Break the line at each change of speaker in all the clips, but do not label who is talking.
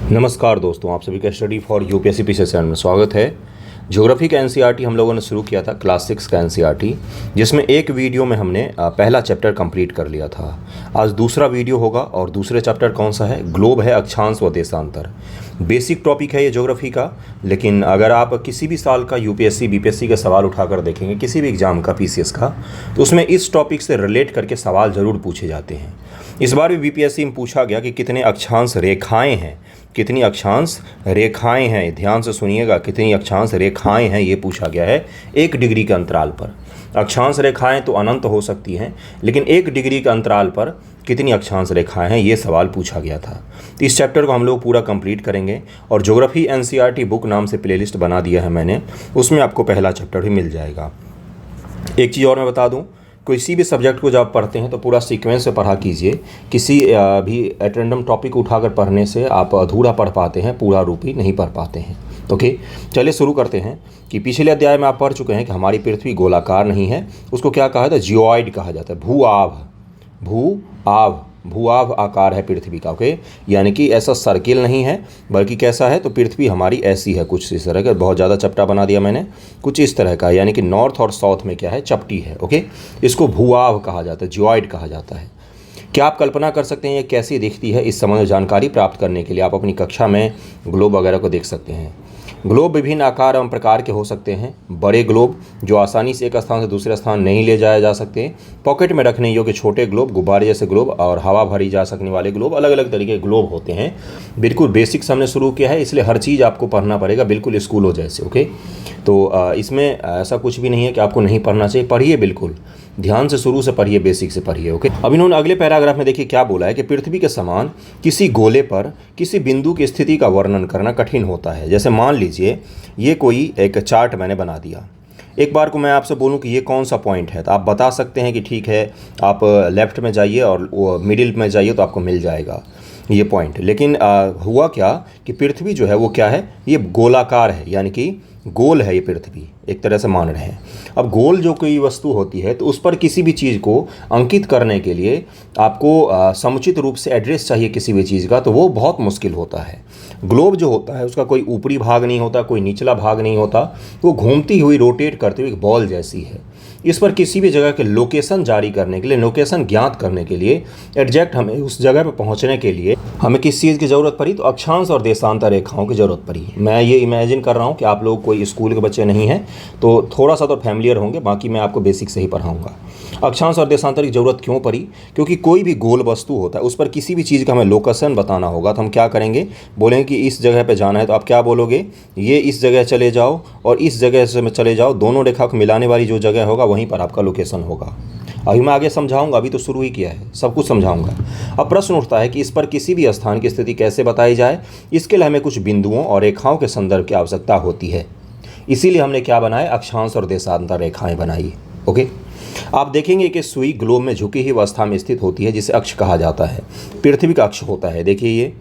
नमस्कार दोस्तों, आप सभी का study for UPSC PC channel में स्वागत है। ज्योग्राफी का एनसीईआरटी हम लोगों ने शुरू किया था, क्लास 6 का एनसीईआरटी, जिसमें एक वीडियो में हमने पहला चैप्टर कंप्लीट कर लिया था। आज दूसरा वीडियो होगा और दूसरे चैप्टर कौन सा है? ग्लोब है, अक्षांश व देशांतर। बेसिक टॉपिक है ये ज्योग्राफी का, लेकिन अगर आप किसी भी साल का यूपीएससी बीपीएससी का सवाल उठाकर देखेंगे, किसी भी एग्जाम का पीसीएस का, तो उसमें इस टॉपिक से रिलेट करके सवाल ज़रूर पूछे जाते हैं। इस बार भी बीपीएससी में पूछा गया कि कितने अक्षांश रेखाएँ हैं, कितनी अक्षांश रेखाएं हैं। ध्यान से सुनिएगा, कितनी अक्षांश रेखाएं हैं ये पूछा गया है 1 डिग्री के अंतराल पर। अक्षांश रेखाएं तो अनंत हो सकती हैं, लेकिन 1 डिग्री के अंतराल पर कितनी अक्षांश रेखाएं हैं ये सवाल पूछा गया था। तो इस चैप्टर को हम लोग पूरा कंप्लीट करेंगे और ज्योग्राफी एनसीईआरटी बुक नाम से प्लेलिस्ट बना दिया है मैंने, उसमें आपको पहला चैप्टर भी मिल जाएगा। एक चीज़ और मैं बता दूँ, किसी भी सब्जेक्ट को जब आप पढ़ते हैं तो पूरा सीक्वेंस से पढ़ा कीजिए। किसी भी एट रैंडम टॉपिक उठाकर पढ़ने से आप अधूरा पढ़ पाते हैं, पूरा रूप ही नहीं पढ़ पाते हैं। ओके, चलिए शुरू करते हैं कि पिछले अध्याय में आप पढ़ चुके हैं कि हमारी पृथ्वी गोलाकार नहीं है, उसको क्या कहा जाता है? जियोइड कहा जाता है। भू-आभ आकार है पृथ्वी का। ओके, यानी कि ऐसा सर्किल नहीं है, बल्कि कैसा है? तो पृथ्वी हमारी ऐसी है, कुछ इस तरह का। बहुत ज़्यादा चपटा बना दिया मैंने, कुछ इस तरह का, यानी कि नॉर्थ और साउथ में क्या है? चपटी है। ओके, इसको भू-आभ कहा जाता है, जियोइड कहा जाता है। क्या आप कल्पना कर सकते हैं ये कैसी दिखती है? इस संबंध में जानकारी प्राप्त करने के लिए आप अपनी कक्षा में ग्लोब वगैरह को देख सकते हैं। ग्लोब विभिन्न आकार एवं प्रकार के हो सकते हैं। बड़े ग्लोब जो आसानी से एक स्थान से दूसरे स्थान नहीं ले जाए जा सकते, पॉकेट में रखने योग्य छोटे ग्लोब, गुब्बारे जैसे ग्लोब और हवा भरी जा सकने वाले ग्लोब, अलग अलग तरीके के ग्लोब होते हैं। बिल्कुल बेसिक से हमने शुरू किया है, इसलिए हर चीज़ आपको पढ़ना पड़ेगा, बिल्कुल स्कूलों जैसे। ओके, तो इसमें ऐसा कुछ भी नहीं है कि आपको नहीं पढ़ना चाहिए, पढ़िए, बिल्कुल ध्यान से शुरू से पढ़िए, बेसिक से पढ़िए। ओके, अब इन्होंने अगले पैराग्राफ में देखिए क्या बोला है कि पृथ्वी के समान किसी गोले पर किसी बिंदु की स्थिति का वर्णन करना कठिन होता है। जैसे मान लीजिए ये कोई एक चार्ट मैंने बना दिया, एक बार को मैं आपसे बोलूं कि ये कौन सा पॉइंट है, तो आप बता सकते हैं कि ठीक है, आप लेफ्ट में जाइए और मिडिल में जाइए तो आपको मिल जाएगा ये पॉइंट। लेकिन हुआ क्या कि पृथ्वी जो है वो क्या है? ये गोलाकार है, यानी कि गोल है ये पृथ्वी, एक तरह से मान रहे हैं। अब गोल जो कोई वस्तु होती है तो उस पर किसी भी चीज़ को अंकित करने के लिए आपको समुचित रूप से एड्रेस चाहिए किसी भी चीज़ का, तो वो बहुत मुश्किल होता है। ग्लोब जो होता है उसका कोई ऊपरी भाग नहीं होता, कोई निचला भाग नहीं होता, वो घूमती हुई, रोटेट करती हुई एक बॉल जैसी है। इस पर किसी भी जगह के लोकेशन जारी करने के लिए, लोकेशन ज्ञात करने के लिए, एग्जैक्ट हमें उस जगह पर पहुंचने के लिए हमें किस चीज़ की ज़रूरत पड़ी? तो अक्षांश और देशांतर रेखाओं की ज़रूरत पड़ी। मैं ये इमेजिन कर रहा हूँ कि आप लोग कोई स्कूल के बच्चे नहीं हैं, तो थोड़ा सा तो फैमिलियर होंगे, बाकी मैं आपको बेसिक से ही पढ़ाऊँगा। अक्षांश और देशांतर की ज़रूरत क्यों पड़ी? क्योंकि कोई भी गोल वस्तु होता है उस पर किसी भी चीज़ का हमें लोकेशन बताना होगा, तो हम क्या करेंगे? बोलेंगे कि इस जगह पे जाना है, तो आप क्या बोलोगे? ये इस जगह चले जाओ और इस जगह से चले जाओ, दोनों रेखा को मिलाने वाली जो जगह होगा वहीं पर आपका लोकेशन होगा। अभी मैं आगे समझाऊंगा, अभी तो शुरू ही किया है, सब कुछ समझाऊंगा। अब प्रश्न उठता है कि इस पर किसी भी स्थान की स्थिति कैसे बताई जाए? इसके लिए हमें कुछ बिंदुओं और रेखाओं के संदर्भ की आवश्यकता होती है। इसीलिए हमने क्या बनाया? अक्षांश और देशांतर रेखाएं बनाई। ओके, आप देखेंगे कि सुई ग्लोब में झुकी हुई अवस्था में स्थित होती है, जिसे अक्ष कहा जाता है। पृथ्वी का अक्ष होता है, देखिए ये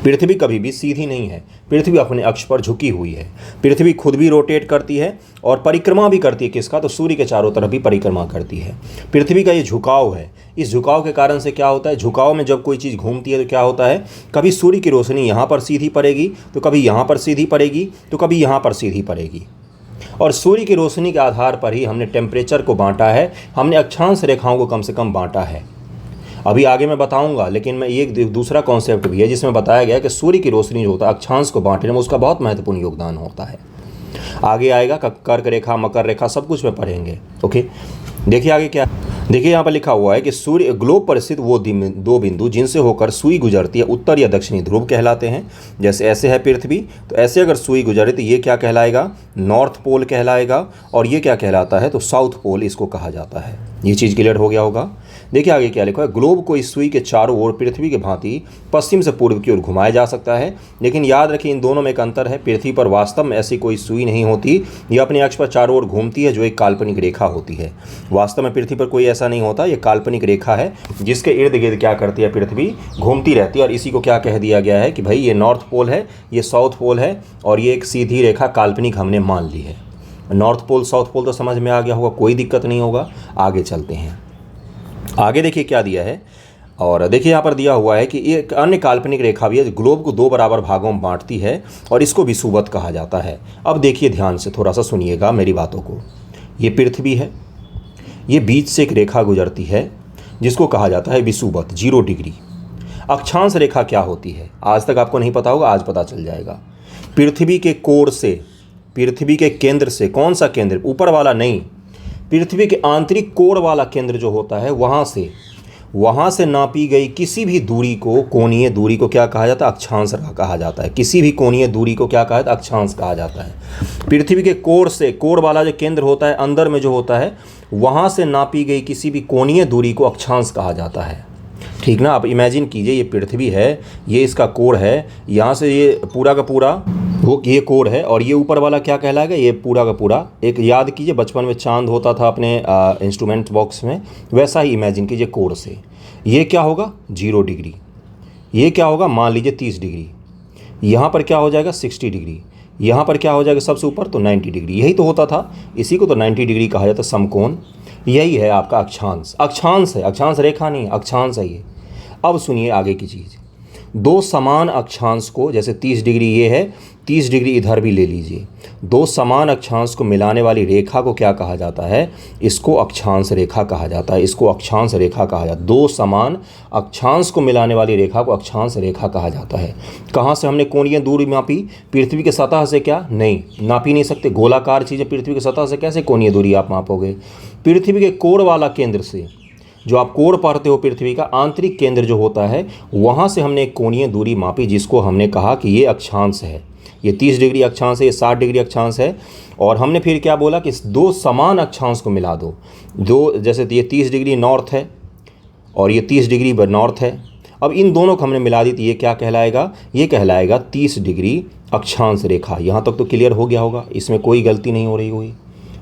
पृथ्वी कभी भी सीधी नहीं है, पृथ्वी अपने अक्ष पर झुकी हुई है। पृथ्वी खुद भी रोटेट करती है और परिक्रमा भी करती है, किसका? तो सूर्य के चारों तरफ भी परिक्रमा करती है। पृथ्वी का ये झुकाव है, इस झुकाव के कारण से क्या होता है? झुकाव में जब कोई चीज़ घूमती है तो क्या होता है? कभी सूर्य की रोशनी यहाँ पर सीधी पड़ेगी, तो कभी यहाँ पर सीधी पड़ेगी, तो कभी यहाँ पर सीधी पड़ेगी। और सूर्य की रोशनी के आधार पर ही हमने टेम्परेचर को बांटा है, हमने अक्षांश रेखाओं को कम से कम बांटा है। अभी आगे मैं बताऊंगा, लेकिन मैं ये दूसरा कॉन्सेप्ट भी है जिसमें बताया गया कि सूर्य की रोशनी जो होता है अक्षांश को बांटने में, उसका बहुत महत्वपूर्ण योगदान होता है। आगे आएगा कर्क रेखा, मकर रेखा, सब कुछ में पढ़ेंगे। ओके, देखिए आगे क्या, देखिए यहाँ पर लिखा हुआ है कि सूर्य ग्लोब पर स्थित वो 2 बिंदु जिनसे होकर सुई गुजरती है, उत्तर या दक्षिणी ध्रुव कहलाते हैं। जैसे ऐसे है पृथ्वी, तो ऐसे अगर सुई गुजरे तो ये क्या कहलाएगा? नॉर्थ पोल कहलाएगा। और ये क्या कहलाता है? तो साउथ पोल इसको कहा जाता है। ये चीज़ क्लियर हो गया होगा। देखिए आगे क्या लिखा है, ग्लोब को इस सुई के चारों ओर पृथ्वी की भांति पश्चिम से पूर्व की ओर घुमाया जा सकता है, लेकिन याद रखिए इन दोनों में एक अंतर है। पृथ्वी पर वास्तव में ऐसी कोई सुई नहीं होती, यह अपने अक्ष पर चारों ओर घूमती है, जो एक काल्पनिक रेखा होती है। वास्तव में पृथ्वी पर कोई ऐसा नहीं होता, ये काल्पनिक रेखा है जिसके इर्द गिर्द क्या करती है? पृथ्वी घूमती रहती है। और इसी को क्या कह दिया गया है कि भाई ये नॉर्थ पोल है, ये साउथ पोल है, और ये एक सीधी रेखा काल्पनिक हमने मान ली है। नॉर्थ पोल साउथ पोल तो समझ में आ गया होगा, कोई दिक्कत नहीं होगा। आगे चलते हैं। आगे देखिए क्या दिया है, और देखिए यहाँ पर दिया हुआ है कि एक अन्य काल्पनिक रेखा भी है ग्लोब को 2 बराबर भागों में बांटती है और इसको विषुवत कहा जाता है। अब देखिए ध्यान से थोड़ा सा सुनिएगा मेरी बातों को। ये पृथ्वी है, ये बीच से एक रेखा गुजरती है जिसको कहा जाता है विषुवत 0 डिग्री। अक्षांश रेखा क्या होती है आज तक आपको नहीं पता होगा, आज पता चल जाएगा। पृथ्वी के कोर से, पृथ्वी के केंद्र से, कौन सा केंद्र, ऊपर वाला नहीं, पृथ्वी के आंतरिक कोर वाला केंद्र जो होता है वहाँ से नापी गई किसी भी दूरी को, कोणीय दूरी को क्या कहा जाता है, अक्षांश कहा जाता है। किसी भी कोणीय दूरी को क्या कहा जाता है, अक्षांश कहा जाता है। पृथ्वी के कोर से, कोर वाला जो केंद्र होता है अंदर में जो होता है, वहाँ से नापी गई किसी भी कोणीय दूरी को अक्षांश कहा जाता है। ठीक ना। आप इमेजिन कीजिए ये पृथ्वी है, ये इसका कोर है, यहाँ से ये पूरा का पूरा वो ये कोर है और ये ऊपर वाला क्या कहलाएगा, ये पूरा का पूरा एक, याद कीजिए बचपन में चांद होता था अपने इंस्ट्रूमेंट बॉक्स में, वैसा ही इमेजिन कीजिए कोर से। ये क्या होगा 0 डिग्री, ये क्या होगा मान लीजिए 30 डिग्री, यहाँ पर क्या हो जाएगा 60 डिग्री, यहाँ पर क्या हो जाएगा सबसे ऊपर तो 90 डिग्री। यही तो होता था, इसी को तो 90 डिग्री कहा जाता है, समकोण। यही है आपका अक्षांश। अक्षांश है, अक्षांश रेखा नहीं, अक्षांश है ये। अब सुनिए आगे की चीज़। 2 समान अक्षांश को, जैसे 30 डिग्री ये है, 30 डिग्री इधर भी ले लीजिए, 2 समान अक्षांश को मिलाने वाली रेखा को क्या कहा जाता है, इसको अक्षांश रेखा कहा जाता है। इसको अक्षांश रेखा कहा जाता है। 2 समान अक्षांश को मिलाने वाली रेखा को अक्षांश रेखा कहा जाता है। कहाँ से हमने कोणीय दूरी मापी, पृथ्वी की सतह से, क्या नहीं नापी नहीं सकते, गोलाकार चीज़ें पृथ्वी की सतह से कैसे कोणीय दूरी आप मापोगे। पृथ्वी के कोर वाला केंद्र से, जो आप कोर पढ़ते हो पृथ्वी का आंतरिक केंद्र जो होता है, वहाँ से हमने एक कोणीय दूरी मापी जिसको हमने कहा कि ये अक्षांश है। ये 30 डिग्री अक्षांश है, ये 60 डिग्री अक्षांश है। और हमने फिर क्या बोला कि 2 समान अक्षांश को मिला दो, जैसे ये 30 डिग्री नॉर्थ है और ये 30 डिग्री नॉर्थ है। अब इन दोनों को हमने मिला दी तो ये क्या कहलाएगा, ये कहलाएगा 30 डिग्री अक्षांश रेखा। यहाँ तक तो क्लियर हो गया होगा, इसमें कोई गलती नहीं हो रही हुई,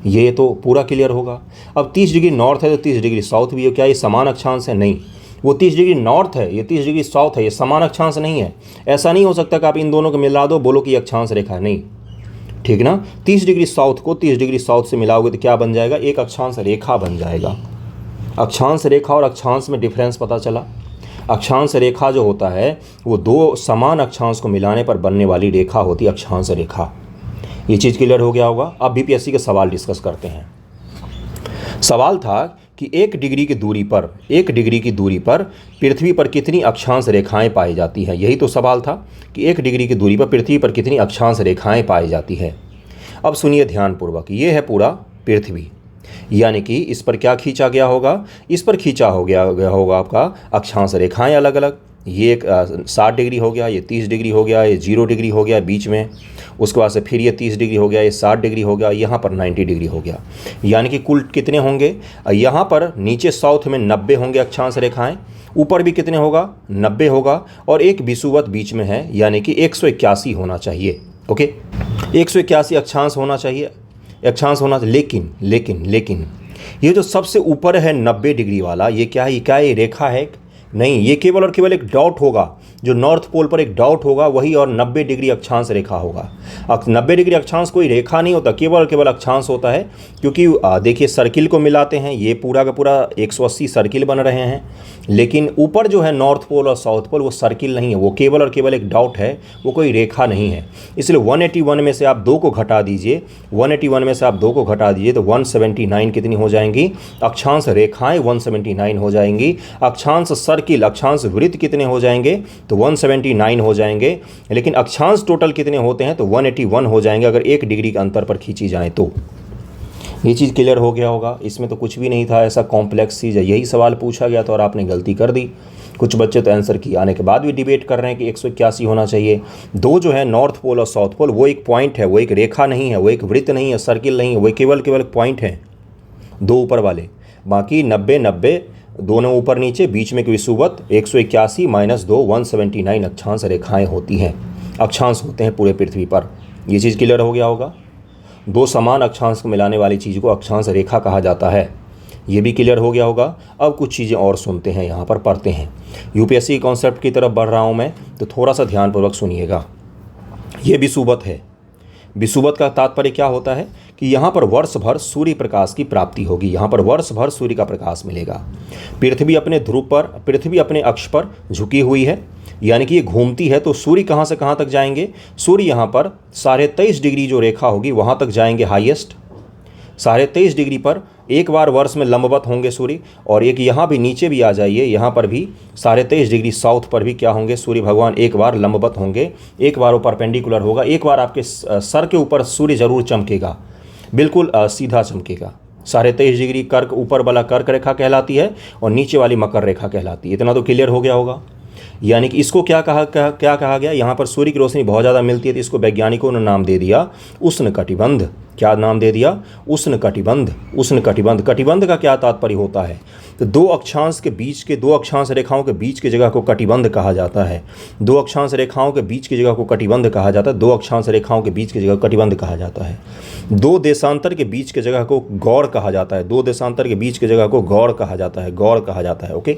ये तो पूरा क्लियर होगा। अब 30 डिग्री नॉर्थ है तो 30 डिग्री साउथ भी है, क्या ये समान अक्षांश है, नहीं। वो 30 डिग्री नॉर्थ है, ये 30 डिग्री साउथ है, ये समान अक्षांश नहीं है। ऐसा नहीं हो सकता कि आप इन दोनों को मिला दो बोलो कि ये अक्षांश रेखा है, नहीं। ठीक ना। 30 डिग्री साउथ को 30 डिग्री साउथ से मिलाओगे तो क्या बन जाएगा, एक अक्षांश रेखा बन जाएगा। अक्षांश रेखा और अक्षांश में डिफरेंस पता चला। अक्षांश रेखा जो होता है वो 2 समान अक्षांश को मिलाने पर बनने वाली रेखा होती है अक्षांश रेखा। ये चीज़ क्लियर हो गया होगा। अब बीपीएससी के सवाल डिस्कस करते हैं। सवाल था कि 1 डिग्री की दूरी पर, 1 डिग्री की दूरी पर पृथ्वी पर कितनी अक्षांश रेखाएं पाई जाती हैं। यही तो सवाल था कि 1 डिग्री की दूरी पर पृथ्वी पर कितनी अक्षांश रेखाएं पाई जाती हैं। अब सुनिए ध्यानपूर्वक, ये है पूरा पृथ्वी, यानी कि इस पर क्या खींचा गया होगा, इस पर खींचा हो गया होगा आपका अक्षांश रेखाएं अलग अलग। ये एक 60 डिग्री हो गया, ये 30 डिग्री हो गया, ये 0 डिग्री हो गया बीच में, उसके बाद से फिर ये 30 डिग्री हो गया, ये 60 डिग्री हो गया, यहाँ पर 90 डिग्री हो गया। यानी कि कुल कितने होंगे, यहाँ पर नीचे साउथ में 90 होंगे अक्षांश रेखाएं, ऊपर भी कितने होगा 90 होगा, और एक विषुवत बीच में है यानी कि 181 होना चाहिए। ओके, 181 अक्षांश होना चाहिए, अक्षांश होना चाहिए। लेकिन ये जो सबसे ऊपर है 90 डिग्री वाला, ये क्या है, क्या ये रेखा है, नहीं, ये केवल और केवल एक डॉट होगा। जो नॉर्थ पोल पर एक डॉट होगा वही और 90 डिग्री अक्षांश रेखा होगा। 90 डिग्री अक्षांश कोई रेखा नहीं होता, केवल और केवल अक्षांश होता है। क्योंकि देखिए सर्किल को मिलाते हैं, ये पूरा का पूरा 180 सर्किल बन रहे हैं, लेकिन ऊपर जो है नॉर्थ पोल और साउथ पोल वो सर्किल नहीं है, वो केवल और केवल एक डॉट है, वो कोई रेखा नहीं है। इसलिए 181 में से आप 2 को घटा दीजिए, 181 में से आप 2 को घटा दीजिए तो 179 कितनी हो जाएंगी, अक्षांश रेखाएं 179 हो जाएंगी। अक्षांश सर्किल, अक्षांश वृत्त कितने हो जाएंगे, तो 179 हो जाएंगे। लेकिन अक्षांश टोटल कितने होते हैं, तो 181 हो जाएंगे अगर 1 डिग्री के अंतर पर खींची जाए तो। ये चीज़ क्लियर हो गया होगा। इसमें तो कुछ भी नहीं था ऐसा कॉम्प्लेक्स चीज़ है, यही सवाल पूछा गया था और आपने गलती कर दी। कुछ बच्चे तो आंसर की आने के बाद भी डिबेट कर रहे हैं कि 181 होना चाहिए। 2 जो है नॉर्थ पोल और साउथ पोल, वो एक पॉइंट है, वो एक रेखा नहीं है, वो एक वृत्त नहीं है, सर्किल नहीं है, वो केवल पॉइंट है 2 ऊपर वाले। बाकी 90 दोनों ऊपर नीचे, बीच में विषुवत 181 - 2 179 अक्षांश रेखाएं होती हैं, अक्षांश होते हैं पूरे पृथ्वी पर। ये चीज़ क्लियर हो गया होगा। 2 समान अक्षांश को मिलाने वाली चीज़ को अक्षांश रेखा कहा जाता है, ये भी क्लियर हो गया होगा। अब कुछ चीज़ें और सुनते हैं, यहाँ पर पढ़ते हैं। यूपीएससी कॉन्सेप्ट की तरफ बढ़ रहा हूँ मैं, तो थोड़ा सा ध्यानपूर्वक सुनिएगा। ये विषुवत है, विषुवत का तात्पर्य क्या होता है कि यहाँ पर वर्ष भर सूर्य प्रकाश की प्राप्ति होगी, यहाँ पर वर्ष भर सूर्य का प्रकाश मिलेगा। पृथ्वी अपने ध्रुव पर, पृथ्वी अपने अक्ष पर झुकी हुई है, यानी कि ये घूमती है, तो सूर्य कहाँ से कहाँ तक जाएंगे? सूर्य यहाँ पर 23.5 डिग्री जो रेखा होगी वहाँ तक जाएंगे हाईएस्ट। 23.5 डिग्री पर एक बार वर्ष में लंबवत होंगे सूर्य, और एक यहाँ भी नीचे भी आ जाइए, यहाँ पर भी 23.5 डिग्री साउथ पर भी क्या होंगे? सूर्य भगवान एक बार लंबवत होंगे, एक बार वो परपेंडिकुलर होगा, एक बार आपके सर के ऊपर सूर्य जरूर चमकेगा, बिल्कुल सीधा चमकेगा। 23.5 डिग्री कर्क, ऊपर वाला कर्क रेखा कहलाती है और नीचे वाली मकर रेखा कहलाती है। इतना तो क्लियर हो गया होगा। यानी कि इसको क्या कहा गया? यहाँ पर सूर्य की रोशनी बहुत ज़्यादा मिलती है, तो इसको वैज्ञानिकों ने नाम दे दिया उष्ण कटिबंध। क्या नाम दे दिया? उष्ण कटिबंध। उष्ण कटिबंध। कटिबंध का क्या तात्पर्य होता है? तो दो अक्षांश रेखाओं के बीच की जगह को कटिबंध कहा जाता है। दो अक्षांश रेखाओं के बीच की जगह को कटिबंध कहा जाता है। दो अक्षांश रेखाओं के बीच की जगह कटिबंध कहा जाता है। दो देशांतर के बीच की जगह को गौड़ कहा जाता है। दो देशांतर के बीच की जगह को गौड़ कहा जाता है। गौड़ कहा जाता है। ओके,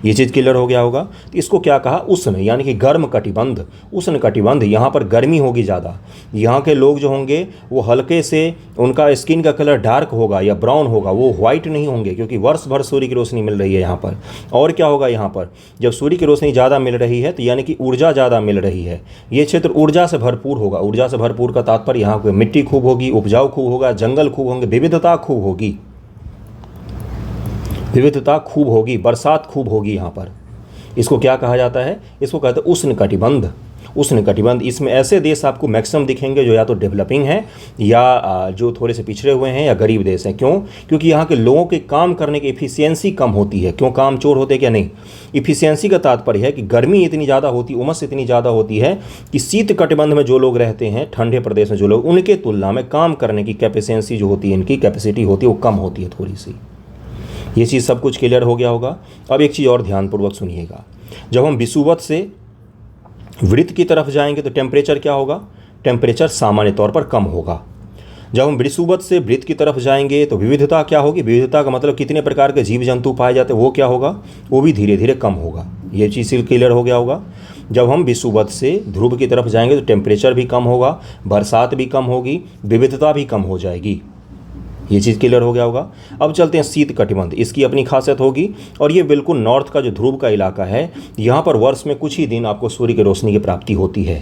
ये चीज़ क्लियर हो गया होगा। तो इसको क्या कहा? उष्ण, यानी कि गर्म कटिबंध। उष्ण कटिबंध, यहाँ पर गर्मी होगी ज़्यादा। यहाँ के लोग जो होंगे वो हल्के से, उनका स्किन का कलर डार्क होगा या ब्राउन होगा, वो वाइट नहीं होंगे, क्योंकि वर्ष भर सूर्य की रोशनी मिल रही है यहाँ पर। और क्या होगा यहाँ पर? जब सूर्य की रोशनी ज़्यादा मिल रही है तो यानी कि ऊर्जा ज़्यादा मिल रही है, ये क्षेत्र ऊर्जा से भरपूर होगा। ऊर्जा से भरपूर का तात्पर्य यहाँ पर मिट्टी खूब होगी, उपजाऊ खूब होगा, जंगल खूब होंगे, विविधता खूब होगी, विविधता खूब होगी, बरसात खूब होगी यहाँ पर। इसको क्या कहा जाता है? इसको कहते हैं उष्ण कटिबंध। उष्ण कटिबंध। इसमें ऐसे देश आपको मैक्सिमम दिखेंगे जो या तो डेवलपिंग हैं या जो थोड़े से पिछड़े हुए हैं या गरीब देश हैं। क्यों? क्योंकि यहाँ के लोगों के काम करने की एफिशिएंसी कम होती है। क्यों? काम चोर होते क्या? नहीं, इफिशियंसी का तात्पर्य है कि गर्मी इतनी ज़्यादा होती, उमस इतनी ज़्यादा होती है कि शीत कटिबंध में जो लोग रहते हैं, ठंडे प्रदेश में जो लोग, उनके तुलना में काम करने की कैपेसिटी जो होती है, इनकी कैपेसिटी होती है वो कम होती है थोड़ी सी। ये चीज़ सब कुछ क्लियर हो गया होगा। अब एक चीज़ और ध्यानपूर्वक सुनिएगा। जब हम विषुवत से वृत्त की तरफ जाएंगे तो टेम्परेचर क्या होगा? टेम्परेचर सामान्य तौर पर कम होगा। जब हम विषुवत से वृत्त की तरफ जाएंगे तो विविधता क्या होगी? विविधता का मतलब कितने प्रकार के जीव जंतु पाए जाते हैं, वो क्या होगा? वो भी धीरे धीरे कम होगा। ये चीज़ क्लियर हो गया होगा। जब हम विषुवत से ध्रुव की तरफ जाएंगे तो टेम्परेचर भी कम होगा, बरसात भी कम होगी, विविधता भी कम हो जाएगी। ये चीज़ क्लियर हो गया होगा। अब चलते हैं शीत कटिबंध। इसकी अपनी खासियत होगी, और ये बिल्कुल नॉर्थ का जो ध्रुव का इलाका है, यहाँ पर वर्ष में कुछ ही दिन आपको सूर्य की रोशनी की प्राप्ति होती है।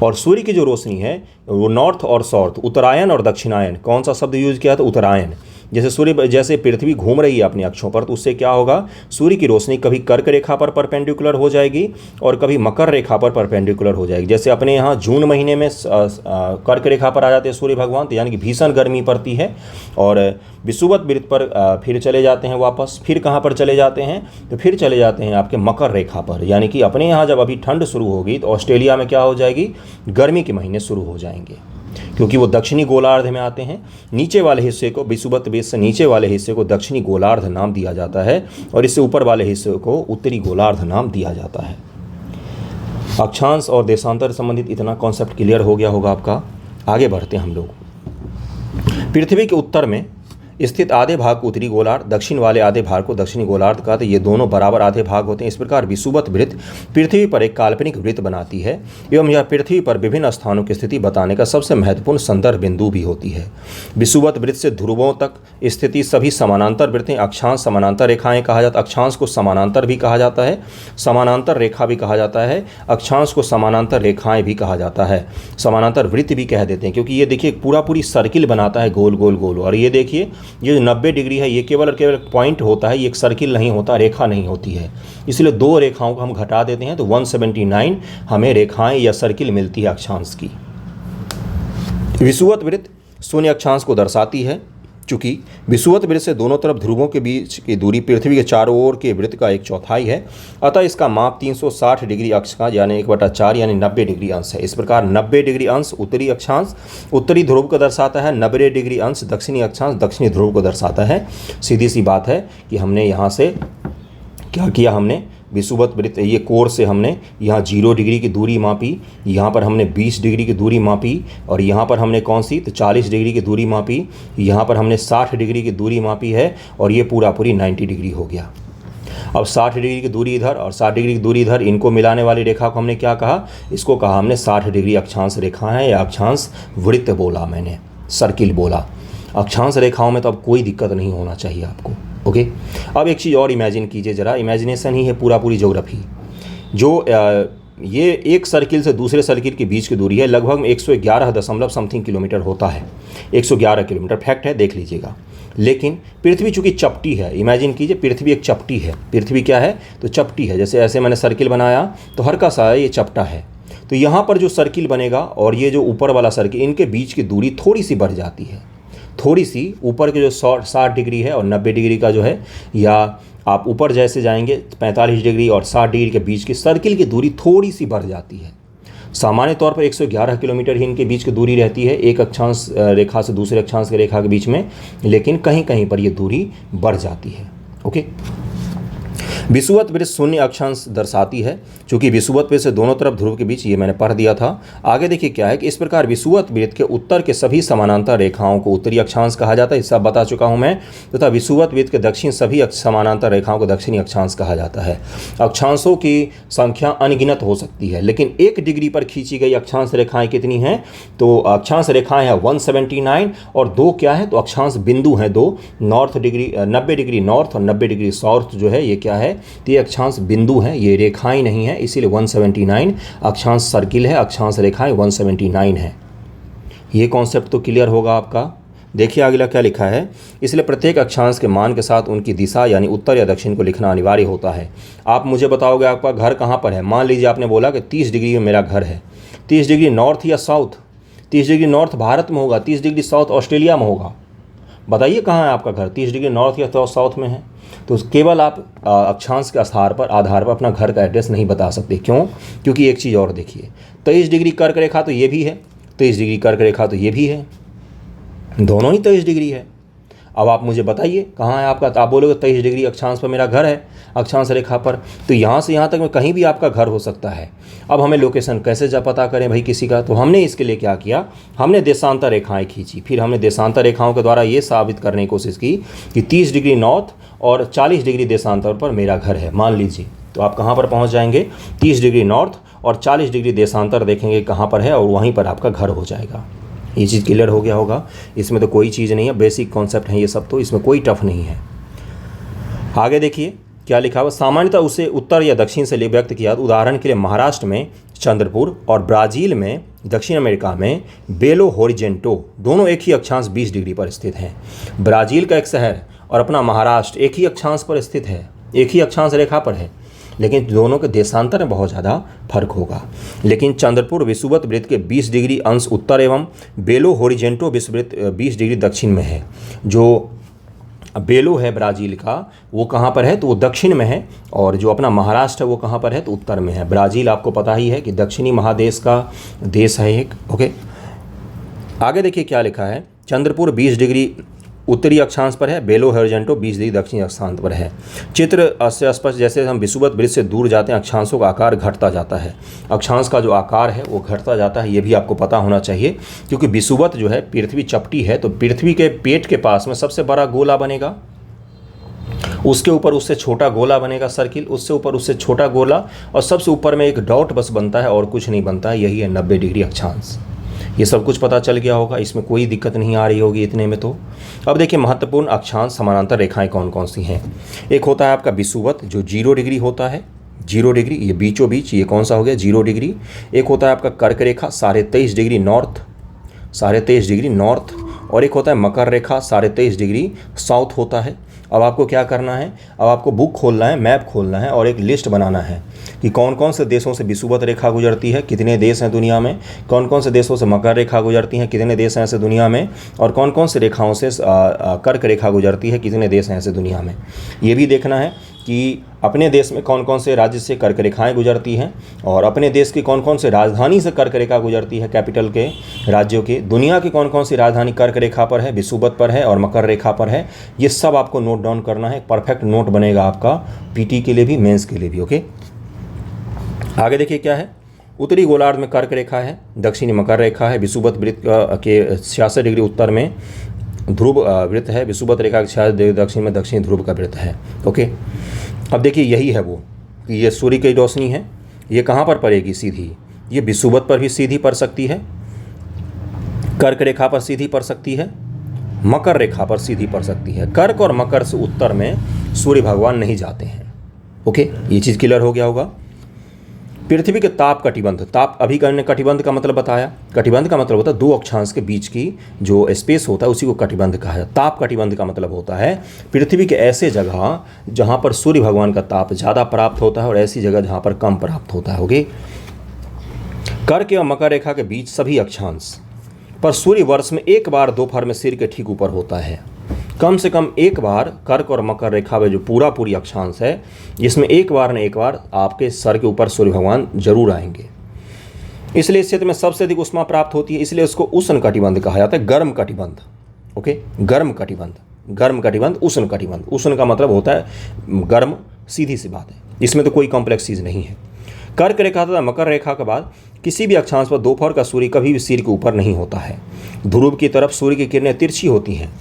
और सूर्य की जो रोशनी है वो नॉर्थ और साउथ, उत्तरायण और दक्षिणायन, कौन सा शब्द यूज किया? तो उत्तरायण। जैसे पृथ्वी घूम रही है अपने अक्षों पर, तो उससे क्या होगा? सूर्य की रोशनी कभी कर्क रेखा पर परपेंडिकुलर हो जाएगी और कभी मकर रेखा पर परपेंडिकुलर हो जाएगी। जैसे अपने यहाँ जून महीने में कर्क रेखा पर आ जाते हैं सूर्य भगवान, तो यानी कि भीषण गर्मी पड़ती है, और विषुवत वृत्त पर फिर चले जाते हैं वापस। फिर कहाँ पर चले जाते हैं? तो फिर चले जाते हैं आपके मकर रेखा पर। यानी कि अपने यहाँ जब अभी ठंड शुरू होगी तो ऑस्ट्रेलिया में क्या हो जाएगी? गर्मी के महीने शुरू हो जाएंगे, क्योंकि वो दक्षिणी गोलार्ध में आते हैं। नीचे वाले हिस्से को, विषुवत बेस से नीचे वाले हिस्से को दक्षिणी गोलार्ध नाम दिया जाता है, और इससे ऊपर वाले हिस्से को उत्तरी गोलार्ध नाम दिया जाता है। अक्षांश और देशांतर संबंधित इतना कॉन्सेप्ट क्लियर हो गया होगा आपका। आगे बढ़ते हैं हम लोग। पृथ्वी के उत्तर में स्थित आधे भाग को उत्तरी गोलार्ध, दक्षिण वाले आधे भाग को दक्षिणी गोलार्ध का, तो ये दोनों बराबर आधे भाग होते हैं। इस प्रकार विषुवत वृत्त पृथ्वी पर एक काल्पनिक वृत्त बनाती है एवं यह पृथ्वी पर विभिन्न स्थानों की स्थिति बताने का सबसे महत्वपूर्ण संदर्भ बिंदु भी होती है। विषुवत वृत्त से ध्रुवों तक स्थिति सभी समानांतर वृत्तें अक्षांश समानांतर रेखाएं कहा जाता है। अक्षांश को समानांतर भी कहा जाता है, समानांतर रेखा भी कहा जाता है, अक्षांश को समानांतर रेखाएं भी कहा जाता है, समानांतर वृत्त भी कह देते हैं, क्योंकि ये देखिए पूरी सर्किल बनाता है, गोल गोल गोल। और ये देखिए ये 90 डिग्री है, ये केवल और केवल पॉइंट होता है, ये एक सर्किल नहीं होता, रेखा नहीं होती है। इसलिए दो रेखाओं को हम घटा देते हैं तो 179 हमें रेखाएं या सर्किल मिलती है अक्षांश की। विषुवत वृत्त शून्य अक्षांश को दर्शाती है। चूंकि विषुवत वृत्त से दोनों तरफ ध्रुवों के बीच की दूरी पृथ्वी के चारों ओर के वृत्त का 1/4 है, अतः इसका माप 360 डिग्री अक्ष का यानी 1/4 यानी 90 डिग्री अंश है। इस प्रकार 90 डिग्री अंश उत्तरी अक्षांश उत्तरी ध्रुव को दर्शाता है, 90 डिग्री अंश दक्षिणी अक्षांश दक्षिणी ध्रुव को दर्शाता है। सीधी सी बात है कि हमने यहाँ से क्या किया, हमने विषुवत वृत्त ये कोर से हमने यहाँ 0 डिग्री की दूरी मापी, यहाँ पर हमने 20 डिग्री की दूरी मापी, और यहाँ पर हमने कौन सी? तो 40 डिग्री की दूरी मापी, यहाँ पर हमने 60 डिग्री की दूरी मापी है, और ये पूरी 90 डिग्री हो गया। अब 60 डिग्री की दूरी इधर और 60 डिग्री की दूरी इधर, इनको मिलाने वाली रेखा को हमने क्या कहा, इसको कहा हमने 60 डिग्री अक्षांश रेखा है या अक्षांश वृत्त बोला मैंने, सर्किल बोला। अक्षांश रेखाओं में तो अब कोई दिक्कत नहीं होना चाहिए आपको। ओके, अब एक चीज़ और इमेजिन कीजिए जरा, इमेजिनेशन ही है पूरी ज्योग्राफी। जो ये एक सर्किल से दूसरे सर्किल के बीच की दूरी है, लगभग 111 दशमलव समथिंग किलोमीटर होता है, 111 किलोमीटर, फैक्ट है, देख लीजिएगा। लेकिन पृथ्वी चूँकि चपटी है, इमेजिन कीजिए पृथ्वी एक चपटी है, पृथ्वी क्या है तो चपटी है, जैसे ऐसे मैंने सर्किल बनाया तो हल्का सा ये चपटा है, तो यहाँ पर जो सर्किल बनेगा और ये जो ऊपर वाला सर्किल, इनके बीच की दूरी थोड़ी सी बढ़ जाती है, थोड़ी सी। ऊपर के जो 60 डिग्री है और 90 डिग्री का जो है, या आप ऊपर जैसे जाएंगे 45 डिग्री और 60 डिग्री के बीच की सर्किल की दूरी थोड़ी सी बढ़ जाती है। सामान्य तौर पर 111 किलोमीटर ही इनके बीच की दूरी रहती है, एक अक्षांश रेखा से दूसरे अक्षांश की रेखा के बीच में, लेकिन कहीं कहीं पर ये दूरी बढ़ जाती है। ओके, विषुवत वृत्त शून्य अक्षांश दर्शाती है, चूंकि विषुवत वृत्त से दोनों तरफ ध्रुव के बीच, ये मैंने पढ़ दिया था। आगे देखिए क्या है कि इस प्रकार विषुवत वृत्त के उत्तर के सभी समानांतर रेखाओं को उत्तरी अक्षांश कहा जाता है, सब बता चुका हूं मैं, तथा विषुवत वृत्त के दक्षिण सभी समानांतर रेखाओं को दक्षिणी अक्षांश कहा जाता है। अक्षांशों की संख्या अनगिनत हो सकती है, लेकिन 1 डिग्री पर खींची गई अक्षांश रेखाएं कितनी हैं, तो अक्षांश रेखाएं हैं 179, और 2 क्या है तो अक्षांश बिंदु हैं 2, नॉर्थ डिग्री 90 डिग्री नॉर्थ और 90 डिग्री साउथ जो है, ये क्या है तो ये अक्षांश बिंदु हैं, ये रेखाएं नहीं है, इसीलिए 179 अक्षांश सर्किल है, अक्षांश रेखाएं 179 है। ये कॉन्सेप्ट तो क्लियर होगा आपका। देखिए अगला क्या लिखा है, इसलिए प्रत्येक अक्षांश के मान के साथ उनकी दिशा यानी उत्तर या दक्षिण को लिखना अनिवार्य होता है। आप मुझे बताओगे आपका घर कहाँ पर है, मान लीजिए आपने बोला कि 30 डिग्री में मेरा घर है, 30 डिग्री नॉर्थ या साउथ, 30 डिग्री नॉर्थ भारत में होगा, 30 डिग्री साउथ ऑस्ट्रेलिया में होगा, बताइए कहाँ है आपका घर, 30 डिग्री नॉर्थ या साउथ में है। तो केवल आप अक्षांश के आधार पर अपना घर का एड्रेस नहीं बता सकते। क्यों? क्योंकि एक चीज़ और देखिए, 23 डिग्री कर्क रेखा तो ये भी है, 23 डिग्री कर्क रेखा तो ये भी है, दोनों ही 23 डिग्री है। अब आप मुझे बताइए कहाँ है आपका, तो आप बोलोगे 23 डिग्री अक्षांश पर मेरा घर है, अक्षांश रेखा पर, तो यहाँ से यहाँ तक में कहीं भी आपका घर हो सकता है। अब हमें लोकेशन कैसे जा पता करें भाई किसी का, तो हमने इसके लिए क्या किया, हमने देशांतर रेखाएं खींची, फिर हमने देशांतर रेखाओं के द्वारा ये साबित करने की कोशिश की कि 30 डिग्री नॉर्थ और 40 डिग्री देशांतर पर मेरा घर है, मान लीजिए। तो आप कहाँ पर पहुँच जाएंगे, 30 डिग्री नॉर्थ और 40 डिग्री देशांतर देखेंगे कहाँ पर है, और वहीं पर आपका घर हो जाएगा। ये चीज़ क्लियर हो गया होगा, इसमें तो कोई चीज़ नहीं है, बेसिक कॉन्सेप्ट है ये सब, तो इसमें कोई टफ नहीं है। आगे देखिए क्या लिखा हुआ, सामान्यतः उसे उत्तर या दक्षिण से व्यक्त किया, उदाहरण के लिए महाराष्ट्र में चंद्रपुर और ब्राज़ील में, दक्षिण अमेरिका में बेलो होरिजेंटो, दोनों एक ही अक्षांश 20 डिग्री पर स्थित हैं। ब्राज़ील का एक शहर और अपना महाराष्ट्र एक ही अक्षांश पर स्थित है, एक ही अक्षांश रेखा पर है, लेकिन दोनों के देशांतर में बहुत ज़्यादा फर्क होगा। लेकिन चंद्रपुर विषुवत वृत्त के 20 डिग्री अंश उत्तर एवं बेलो होरिजेंटो विषुवृत्त 20 डिग्री दक्षिण में है। जो बेलो है ब्राज़ील का, वो कहाँ पर है तो वो दक्षिण में है, और जो अपना महाराष्ट्र है वो कहाँ पर है तो उत्तर में है। ब्राज़ील आपको पता ही है कि दक्षिणी महादेश का देश है एक। ओके, आगे देखिए क्या लिखा है, चंद्रपुर 20 डिग्री उत्तरी अक्षांश पर है, बेलो होरिजेंटो 20 डिग्री दक्षिणी अक्षांश पर है। चित्र से स्पष्ट, जैसे हम विषुवत वृत्त से दूर जाते हैं अक्षांशों का आकार घटता जाता है, अक्षांश का जो आकार है वो घटता जाता है, ये भी आपको पता होना चाहिए, क्योंकि विषुवत जो है पृथ्वी चपटी है, तो पृथ्वी के पेट के पास में सबसे बड़ा गोला बनेगा, उसके ऊपर उससे छोटा गोला बनेगा सर्किल, उससे ऊपर उससे छोटा गोला, और सबसे ऊपर में एक डॉट बस बनता है और कुछ नहीं बनता है, यही है 90 डिग्री अक्षांश। ये सब कुछ पता चल गया होगा, इसमें कोई दिक्कत नहीं आ रही होगी इतने में। तो अब देखिए महत्वपूर्ण अक्षांश समानांतर रेखाएं कौन कौन सी हैं। एक होता है आपका विषुवत जो 0 डिग्री होता है, 0 डिग्री, ये बीचों बीच, ये कौन सा हो गया 0 डिग्री। एक होता है आपका कर्क रेखा 23.5 डिग्री नॉर्थ, 23.5 डिग्री नॉर्थ, और एक होता है मकर रेखा 23.5 डिग्री साउथ होता है। अब आपको क्या करना है, अब आपको बुक खोलना है, मैप खोलना है और एक लिस्ट बनाना है कि कौन कौन से देशों से विषुवत रेखा गुजरती है, कितने देश हैं दुनिया में, कौन कौन से देशों से मकर रेखा गुजरती हैं, कितने देश हैं ऐसे दुनिया में, और कौन कौन से रेखाओं से कर्क रेखा गुजरती है, कितने देश हैं ऐसे दुनिया में। ये भी देखना है कि अपने देश में कौन कौन से राज्य से कर्क रेखाएँ गुजरती हैं, और अपने देश की कौन कौन से राजधानी से कर्क रेखा गुजरती है, कैपिटल के राज्यों की। दुनिया की कौन कौन सी राजधानी कर्क रेखा पर है, विषुवत पर है और मकर रेखा पर है, ये सब आपको नोट डाउन करना है। परफेक्ट नोट बनेगा आपका पीटी के लिए भी, मेंस के लिए भी। ओके, आगे देखिए क्या है, उत्तरी गोलार्ध में कर्क रेखा है, दक्षिणी मकर रेखा है, विषुवत वृत्त के 66 डिग्री उत्तर में ध्रुव वृत्त है, विषुवत रेखा के 66 डिग्री दक्षिण में दक्षिणी ध्रुव का वृत्त है। ओके, अब देखिए यही है वो कि ये सूर्य की रोशनी है, ये कहाँ पर पड़ेगी सीधी, ये विषुवत पर भी सीधी पड़ सकती है, कर्क रेखा पर सीधी पड़ सकती है, मकर रेखा पर सीधी पड़ सकती है। कर्क और मकर से उत्तर में सूर्य भगवान नहीं जाते हैं। ओके, ये चीज़ क्लियर हो गया होगा। पृथ्वी के ताप कटिबंध, ताप अभी करने कटिबंध का मतलब बताया। कटिबंध का मतलब होता है दो अक्षांश के बीच की जो स्पेस होता है उसी को कटिबंध कहा है। ताप कटिबंध का मतलब होता है पृथ्वी के ऐसे जगह जहाँ पर सूर्य भगवान का ताप ज़्यादा प्राप्त होता है और ऐसी जगह जहाँ पर कम प्राप्त होता है। ओके, कर्क और मकर रेखा के बीच सभी अक्षांश पर सूर्य वर्ष में एक बार दोपहर में सिर के ठीक ऊपर होता है। कम से कम एक बार कर्क और मकर रेखा में जो पूरी अक्षांश है, जिसमें एक बार न एक बार आपके सर के ऊपर सूर्य भगवान जरूर आएंगे। इसलिए इस क्षेत्र में सबसे अधिक उष्मा प्राप्त होती है, इसलिए उसको उष्ण कटिबंध कहा जाता है, गर्म कटिबंध। ओके, गर्म कटिबंध, गर्म कटिबंध, उष्ण कटिबंध। उष्ण का मतलब होता है गर्म, सीधी सी बात है, इसमें तो कोई कॉम्प्लेक्स चीज़ नहीं है। कर्क रेखा तथा मकर रेखा के बाद किसी भी अक्षांश पर दोपहर का सूर्य कभी भी सिर के ऊपर नहीं होता है। ध्रुव की तरफ सूर्य की किरणें तिरछी होती हैं।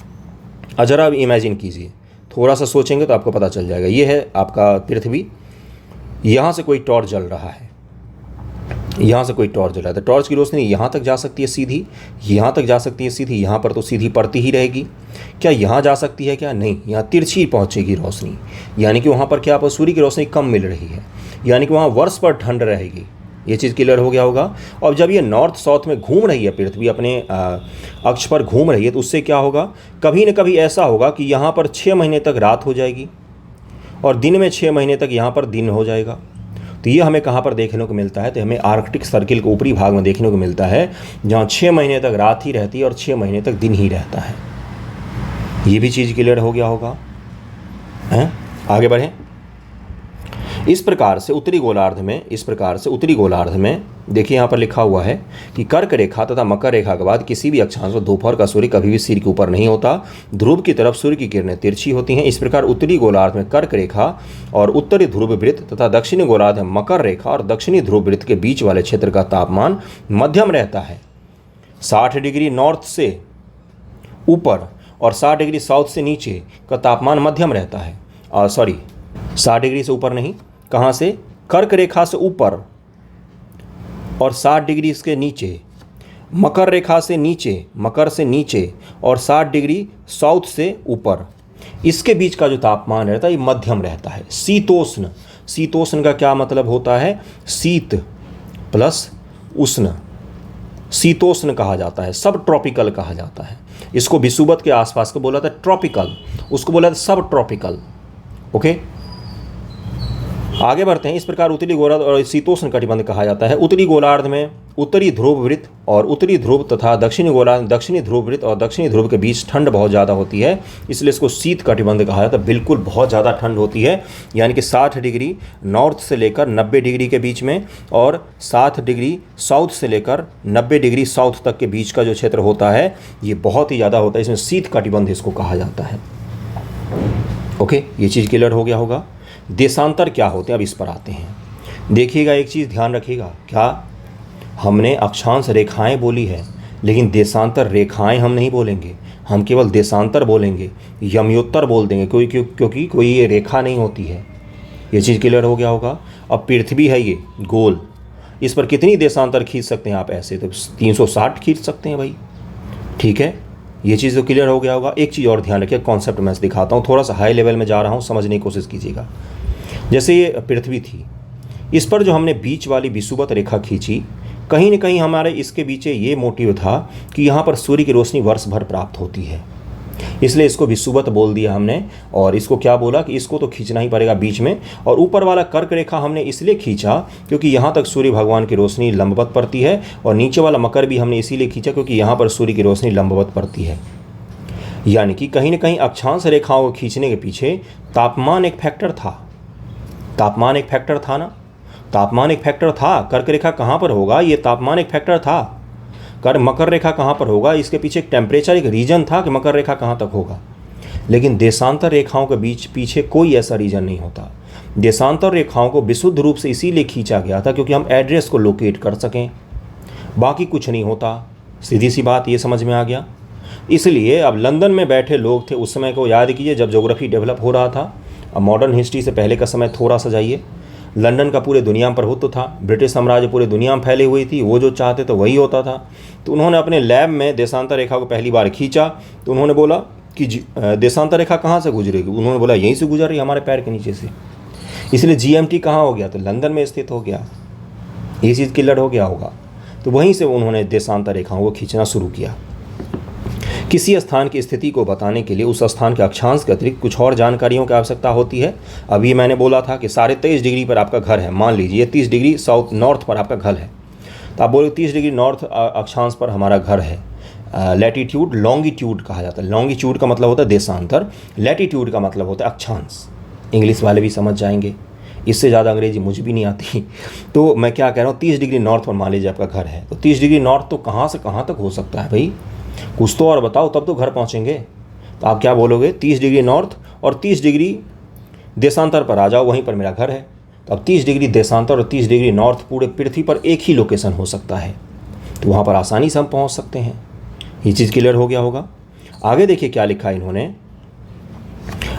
जरा अब इमेजिन कीजिए, थोड़ा सा सोचेंगे तो आपको पता चल जाएगा। ये है आपका पृथ्वी, यहाँ से कोई टॉर्च जल रहा है, यहाँ से कोई टॉर्च जल रहा है, तो टॉर्च की रोशनी यहाँ तक जा सकती है सीधी, यहाँ तक जा सकती है सीधी, यहाँ पर तो सीधी पड़ती ही रहेगी। क्या यहाँ जा सकती है? क्या नहीं, यहाँ तिरछी पहुँचेगी रोशनी, यानी कि वहाँ पर क्या आपको सूर्य की रोशनी कम मिल रही है, यानी कि वहाँ वर्ष पर ठंड रहेगी। ये चीज़ क्लियर हो गया होगा। और जब ये नॉर्थ साउथ में घूम रही है पृथ्वी, अपने अक्ष पर घूम रही है, तो उससे क्या होगा, कभी न कभी ऐसा होगा कि यहाँ पर 6 महीने तक रात हो जाएगी और दिन में 6 महीने तक यहाँ पर दिन हो जाएगा। तो ये हमें कहाँ पर देखने को मिलता है, तो हमें आर्कटिक सर्किल के ऊपरी भाग में देखने को मिलता है, जहाँ 6 महीने तक रात ही रहती है और 6 महीने तक दिन ही रहता है। ये भी चीज़ क्लियर हो गया होगा। हैं, आगे बढ़ें। इस प्रकार से उत्तरी गोलार्ध में देखिए यहाँ पर लिखा हुआ है कि कर्क रेखा तथा मकर रेखा के बाद किसी भी अक्षांश पर दोपहर का सूर्य कभी भी सिर के ऊपर नहीं होता। ध्रुव की तरफ सूर्य की किरणें तिरछी होती हैं। इस प्रकार उत्तरी गोलार्ध में कर्क रेखा और उत्तरी ध्रुव वृत्त तथा दक्षिणी गोलार्ध में मकर रेखा और दक्षिणी ध्रुव वृत्त के बीच वाले क्षेत्र का तापमान मध्यम रहता है। 60 डिग्री नॉर्थ से ऊपर और 60 डिग्री साउथ से नीचे का तापमान मध्यम रहता है। 60 डिग्री से ऊपर नहीं, कहाँ से, कर्क रेखा से ऊपर और 60 डिग्री इसके नीचे, मकर रेखा से नीचे, मकर से नीचे और 60 डिग्री साउथ से ऊपर, इसके बीच का जो तापमान रहता है ये मध्यम रहता है। शीतोष्ण, शीतोष्ण का क्या मतलब होता है, शीत प्लस उष्ण, शीतोष्ण कहा जाता है, सब ट्रॉपिकल कहा जाता है। इसको विषुवत के आसपास को बोला था ट्रॉपिकल, उसको बोला था सब ट्रॉपिकल। ओके, आगे बढ़ते हैं। इस प्रकार उत्तरी गोलार्ध और शीतोष्ण कटिबंध कहा जाता है। उत्तरी गोलार्ध में उत्तरी ध्रुव वृत्त और उत्तरी ध्रुव तथा दक्षिणी गोलार्ध, दक्षिणी ध्रुव वृत्त और दक्षिणी ध्रुव के बीच ठंड बहुत ज़्यादा होती है, इसलिए इसको शीत कटिबंध कहा जाता है। बिल्कुल बहुत ज़्यादा ठंड होती है, यानी कि 60 डिग्री नॉर्थ से लेकर 90 डिग्री के बीच में और 60 डिग्री साउथ से लेकर 90 डिग्री साउथ तक के बीच का जो क्षेत्र होता है ये बहुत ही ज़्यादा होता है, इसमें शीत कटिबंध इसको कहा जाता है। ओके, ये चीज़ क्लियर हो गया होगा। देशांतर क्या होते हैं, अब इस पर आते हैं। देखिएगा, एक चीज़ ध्यान रखिएगा, क्या हमने अक्षांश रेखाएं बोली है, लेकिन देशांतर रेखाएं हम नहीं बोलेंगे, हम केवल देशांतर बोलेंगे, यमयोत्तर बोल देंगे, क्योंकि कोई ये रेखा नहीं होती है। ये चीज़ क्लियर हो गया होगा। अब पृथ्वी है ये गोल, इस पर कितनी देशांतर खींच सकते हैं आप, ऐसे तो 360 खींच सकते हैं भाई। ठीक है, ये चीज़ तो क्लियर हो गया होगा। एक चीज़ और ध्यान रखिए, कॉन्सेप्ट मैं दिखाता हूँ, थोड़ा सा हाई लेवल में जा रहा हूँ, समझने की कोशिश कीजिएगा। जैसे ये पृथ्वी थी, इस पर जो हमने बीच वाली विषुवत रेखा खींची, कहीं न कहीं हमारे इसके पीछे ये मोटिव था कि यहाँ पर सूर्य की रोशनी वर्ष भर प्राप्त होती है, इसलिए इसको विषुवत बोल दिया हमने। और इसको क्या बोला कि इसको तो खींचना ही पड़ेगा बीच में। और ऊपर वाला कर्क रेखा हमने इसलिए खींचा क्योंकि यहाँ तक सूर्य भगवान की रोशनी लंबवत पड़ती है, और नीचे वाला मकर भी हमने इसीलिए खींचा क्योंकि यहाँ पर सूर्य की रोशनी लंबवत पड़ती है। यानी कि कहीं न कहीं अक्षांश रेखाओं को खींचने के पीछे तापमान एक फैक्टर था। तापमान एक फैक्टर था ना, तापमान एक फैक्टर था। कर्क रेखा कहाँ पर होगा, ये तापमान एक फैक्टर था। मकर रेखा कहाँ पर होगा, इसके पीछे एक टेम्परेचर, एक रीजन था कि मकर रेखा कहाँ तक होगा। लेकिन देशांतर रेखाओं के बीच पीछे कोई ऐसा रीजन नहीं होता। देशांतर रेखाओं को विशुद्ध रूप से इसीलिए खींचा गया था क्योंकि हम एड्रेस को लोकेट कर सकें, बाकी कुछ नहीं होता। सीधी सी बात, ये समझ में आ गया। इसलिए अब लंदन में बैठे लोग थे उस समय को याद कीजिए, जब ज्योग्राफी डेवलप हो रहा था, अब मॉडर्न हिस्ट्री से पहले का समय थोड़ा सा जाइए। लंदन का पूरे दुनिया में प्रभुत्व था, ब्रिटिश साम्राज्य पूरे दुनिया में फैली हुई थी, वो जो चाहते थे वही होता था। तो उन्होंने अपने लैब में देशांतर रेखा को पहली बार खींचा तो उन्होंने बोला कि देशांतर रेखा कहाँ से गुजरेगी, उन्होंने बोला यहीं से गुजर रही हमारे पैर के नीचे से, इसलिए GMT कहाँ हो गया, तो लंदन में स्थित हो गया, ये चीज़ क्लियर हो गया होगा। तो वहीं से उन्होंने देशांतर रेखाओं को खींचना शुरू किया। किसी स्थान की स्थिति को बताने के लिए उस स्थान के अक्षांश के अतिरिक्त कुछ और जानकारियों की आवश्यकता होती है। अभी मैंने बोला था कि 23.5 डिग्री पर आपका घर है, मान लीजिए 30 डिग्री साउथ नॉर्थ पर आपका घर है, तो आप बोले 30 डिग्री नॉर्थ अक्षांश पर हमारा घर है। लैटिट्यूड लॉन्गिट्यूड कहा जाता है। लॉन्गिट्यूड का मतलब होता है देशांतर, लैटिट्यूड का मतलब होता है अक्षांश। इंग्लिश वाले भी समझ जाएंगे, इससे ज़्यादा अंग्रेजी मुझे भी नहीं आती। तो मैं क्या कह रहा हूँ, 30 डिग्री नॉर्थ पर मान लीजिए आपका घर है, तो 30 डिग्री नॉर्थ तो कहाँ से कहाँ तक हो सकता है भाई, कुछ तो और बताओ, तब तो घर पहुँचेंगे। तो आप क्या बोलोगे, 30 डिग्री नॉर्थ और 30 डिग्री देशांतर पर आ जाओ, वहीं पर मेरा घर है। तो अब 30 डिग्री देशांतर और 30 डिग्री नॉर्थ पूरे पृथ्वी पर एक ही लोकेशन हो सकता है, तो वहाँ पर आसानी से हम पहुँच सकते हैं। ये चीज़ क्लियर हो गया होगा। आगे देखिए क्या लिखा है इन्होंने,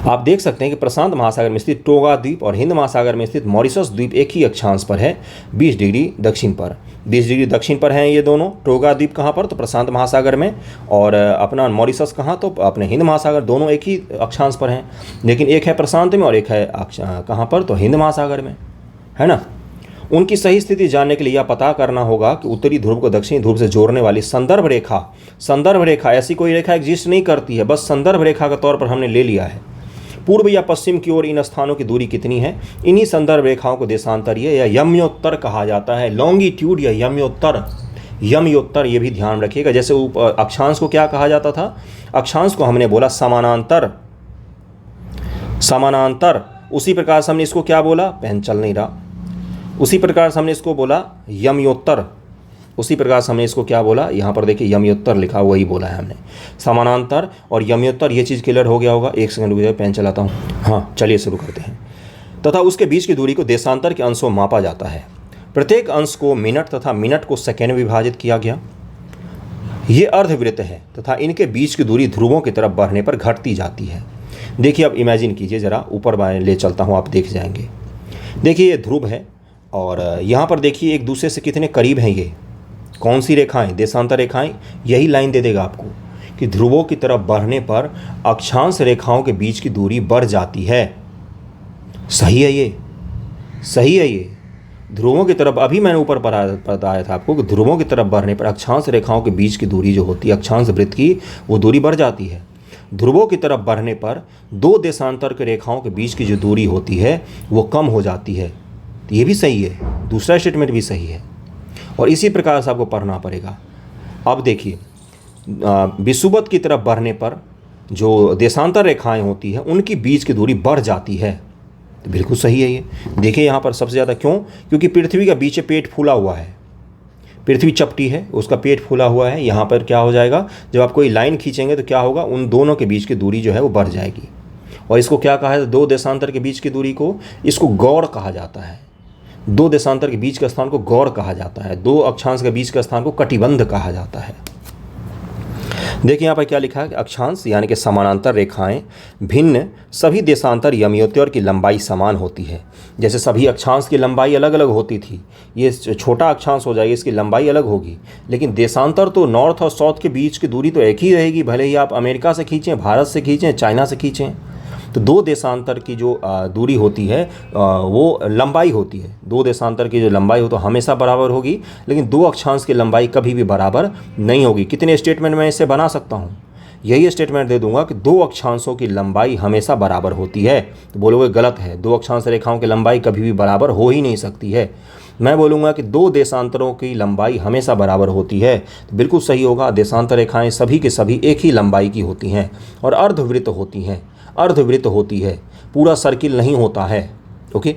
आप देख सकते हैं कि प्रशांत महासागर में स्थित टोगा द्वीप और हिंद महासागर में स्थित मॉरिशस द्वीप एक ही अक्षांश पर है, 20 डिग्री दक्षिण पर। 20 डिग्री दक्षिण पर हैं ये दोनों। टोगा द्वीप कहाँ पर, तो प्रशांत महासागर में, और अपना मॉरिशस कहाँ, तो अपने हिंद महासागर, दोनों एक ही अक्षांश पर हैं, लेकिन एक है प्रशांत में और एक है कहाँ पर, तो हिंद महासागर में, है ना। उनकी सही स्थिति जानने के लिए यह पता करना होगा कि उत्तरी ध्रुव को दक्षिणी ध्रुव से जोड़ने वाली संदर्भ रेखा ऐसी कोई रेखा एग्जिस्ट नहीं करती है, बस संदर्भ रेखा के तौर पर हमने ले लिया है। पूर्व या पश्चिम की ओर इन स्थानों की दूरी कितनी है, इन्हीं संदर्भ रेखाओं को देशांतरीय या यम्योत्तर कहा जाता है। लॉन्गिट्यूड या यम्योत्तर ये भी ध्यान रखिएगा। जैसे अक्षांश को क्या कहा जाता था, अक्षांश को हमने बोला समानांतर, उसी प्रकार से हमने इसको क्या बोला, पेन चल नहीं रहा, उसी प्रकार से हमने इसको बोला यम्योत्तर, उसी प्रकार से हमने इसको क्या बोला, यहाँ पर देखिए यम्योत्तर लिखा, वही बोला है हमने, समानांतर और यम्योत्तर। ये चीज़ क्लियर हो गया होगा। एक सेकंड रुक जाइए, पेन चलाता हूँ। हाँ चलिए शुरू करते हैं। तथा उसके बीच की दूरी को देशांतर के अंशों में मापा जाता है। प्रत्येक अंश को मिनट तथा मिनट को सेकेंड में विभाजित किया गया। ये अर्धवृत्त है तथा इनके बीच की दूरी ध्रुवों की तरफ बढ़ने पर घटती जाती है। देखिए अब इमेजिन कीजिए ज़रा, ऊपर मैं ले चलता हूँ, आप देख जाएंगे। देखिए ये ध्रुव है और यहाँ पर देखिए एक दूसरे से कितने करीब हैं ये, कौन सी रेखाएं, देशांतर रेखाएं। यही लाइन दे देगा आपको कि ध्रुवों की तरफ बढ़ने पर अक्षांश रेखाओं के बीच की दूरी बढ़ जाती है। सही है ये, सही है ये। ध्रुवों की तरफ, अभी मैंने ऊपर बताया था आपको कि ध्रुवों की तरफ बढ़ने पर अक्षांश रेखाओं के बीच की दूरी जो होती है, अक्षांश वृत्त की, वो दूरी बढ़ जाती है। ध्रुवों की तरफ बढ़ने पर दो देशांतर के रेखाओं के बीच की जो दूरी होती है वो कम हो जाती है। तो ये भी सही है, दूसरा स्टेटमेंट भी सही है, और इसी प्रकार से आपको पढ़ना पड़ेगा। अब देखिए विषुवत की तरफ बढ़ने पर जो देशांतर रेखाएं होती हैं उनकी बीच की दूरी बढ़ जाती है। तो बिल्कुल सही है ये। देखिए यहाँ पर सबसे ज़्यादा क्यों, क्योंकि पृथ्वी का बीच पेट फूला हुआ है, पृथ्वी चपटी है, उसका पेट फूला हुआ है। यहाँ पर क्या हो जाएगा, जब आप कोई लाइन खींचेंगे तो क्या होगा, उन दोनों के बीच की दूरी जो है वो बढ़ जाएगी। और इसको क्या कहा है, दो देशांतर के बीच की दूरी को, इसको गौड़ कहा जाता है। दो देशांतर के बीच का स्थान को गौड़ कहा जाता है, दो अक्षांश के बीच का स्थान को कटिबंध कहा जाता है। देखिए यहाँ पर क्या लिखा है कि अक्षांश यानी कि समानांतर रेखाएं भिन्न, सभी देशांतर यम्योत्तर की लंबाई समान होती है। जैसे सभी अक्षांश की लंबाई अलग अलग होती थी, ये छोटा अक्षांश हो जाएगा, इसकी लंबाई अलग होगी, लेकिन देशांतर तो नॉर्थ और साउथ के बीच की दूरी तो एक ही रहेगी, भले ही आप अमेरिका से खींचें, भारत से खींचें, चाइना से खींचें। तो दो देशांतर की जो दूरी होती है वो लंबाई होती है, दो देशांतर की जो लंबाई हो तो हमेशा बराबर होगी, लेकिन दो अक्षांश की लंबाई कभी भी बराबर नहीं होगी। कितने स्टेटमेंट में इससे बना सकता हूँ, यही स्टेटमेंट दे दूंगा कि दो अक्षांशों की लंबाई हमेशा बराबर होती है। तो बोलोगे गलत है, दो अक्षांश रेखाओं की लंबाई कभी भी बराबर हो ही नहीं सकती है। मैं बोलूँगा कि दो देशांतरों की लंबाई हमेशा बराबर होती है। तो बिल्कुल सही होगा, देशांतर रेखाएं सभी के सभी एक ही लंबाई की होती हैं और अर्धवृत्त होती हैं, अर्धवृत्त होती है, पूरा सर्किल नहीं होता है। ओके,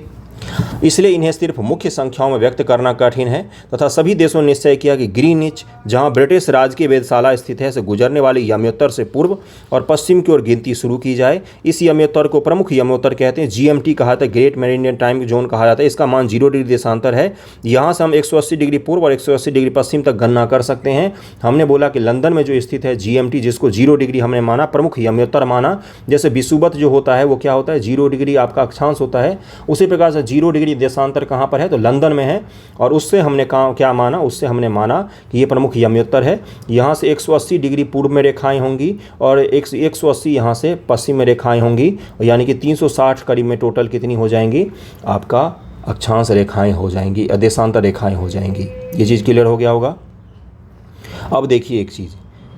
इसलिए इन्हें सिर्फ मुख्य संख्याओं में व्यक्त करना कठिन है तथा सभी देशों ने निश्चय किया कि ग्रीनिच, जहां ब्रिटिश राज की वेधशाला स्थित है, से गुजरने वाली यमोत्तर से पूर्व और पश्चिम की ओर गिनती शुरू की जाए। इस यमोत्तर को प्रमुख यमोत्तर कहते हैं, GMT कहा जाता है, ग्रेट मेरिडियन टाइम जोन कहा जाता है। इसका मान 0 डिग्री देशांतर है। यहाँ से हम 180 डिग्री पूर्व और 180 डिग्री पश्चिम तक गणना कर सकते हैं। हमने बोला कि लंदन में जो स्थित है GMT, जिसको 0 डिग्री हमने माना, प्रमुख यमोत्तर माना। जैसे विषुवत जो होता है वो क्या होता है, 0 डिग्री आपका अक्षांश होता है। उसी प्रकार से 0 डिग्री देशांतर कहाँ पर है, तो लंदन में है। और उससे हमने क्या माना, उससे हमने माना कि ये प्रमुख यमोत्तर है। यहाँ से 180 डिग्री पूर्व में रेखाएं होंगी और 180 यहाँ से पश्चिम में रेखाएं होंगी, यानी कि 360 करीब में टोटल कितनी हो जाएंगी, आपका अक्षांश रेखाएं हो जाएंगी, देशांतर रेखाएं हो जाएंगी। ये चीज़ क्लियर हो गया होगा। अब देखिए एक चीज़,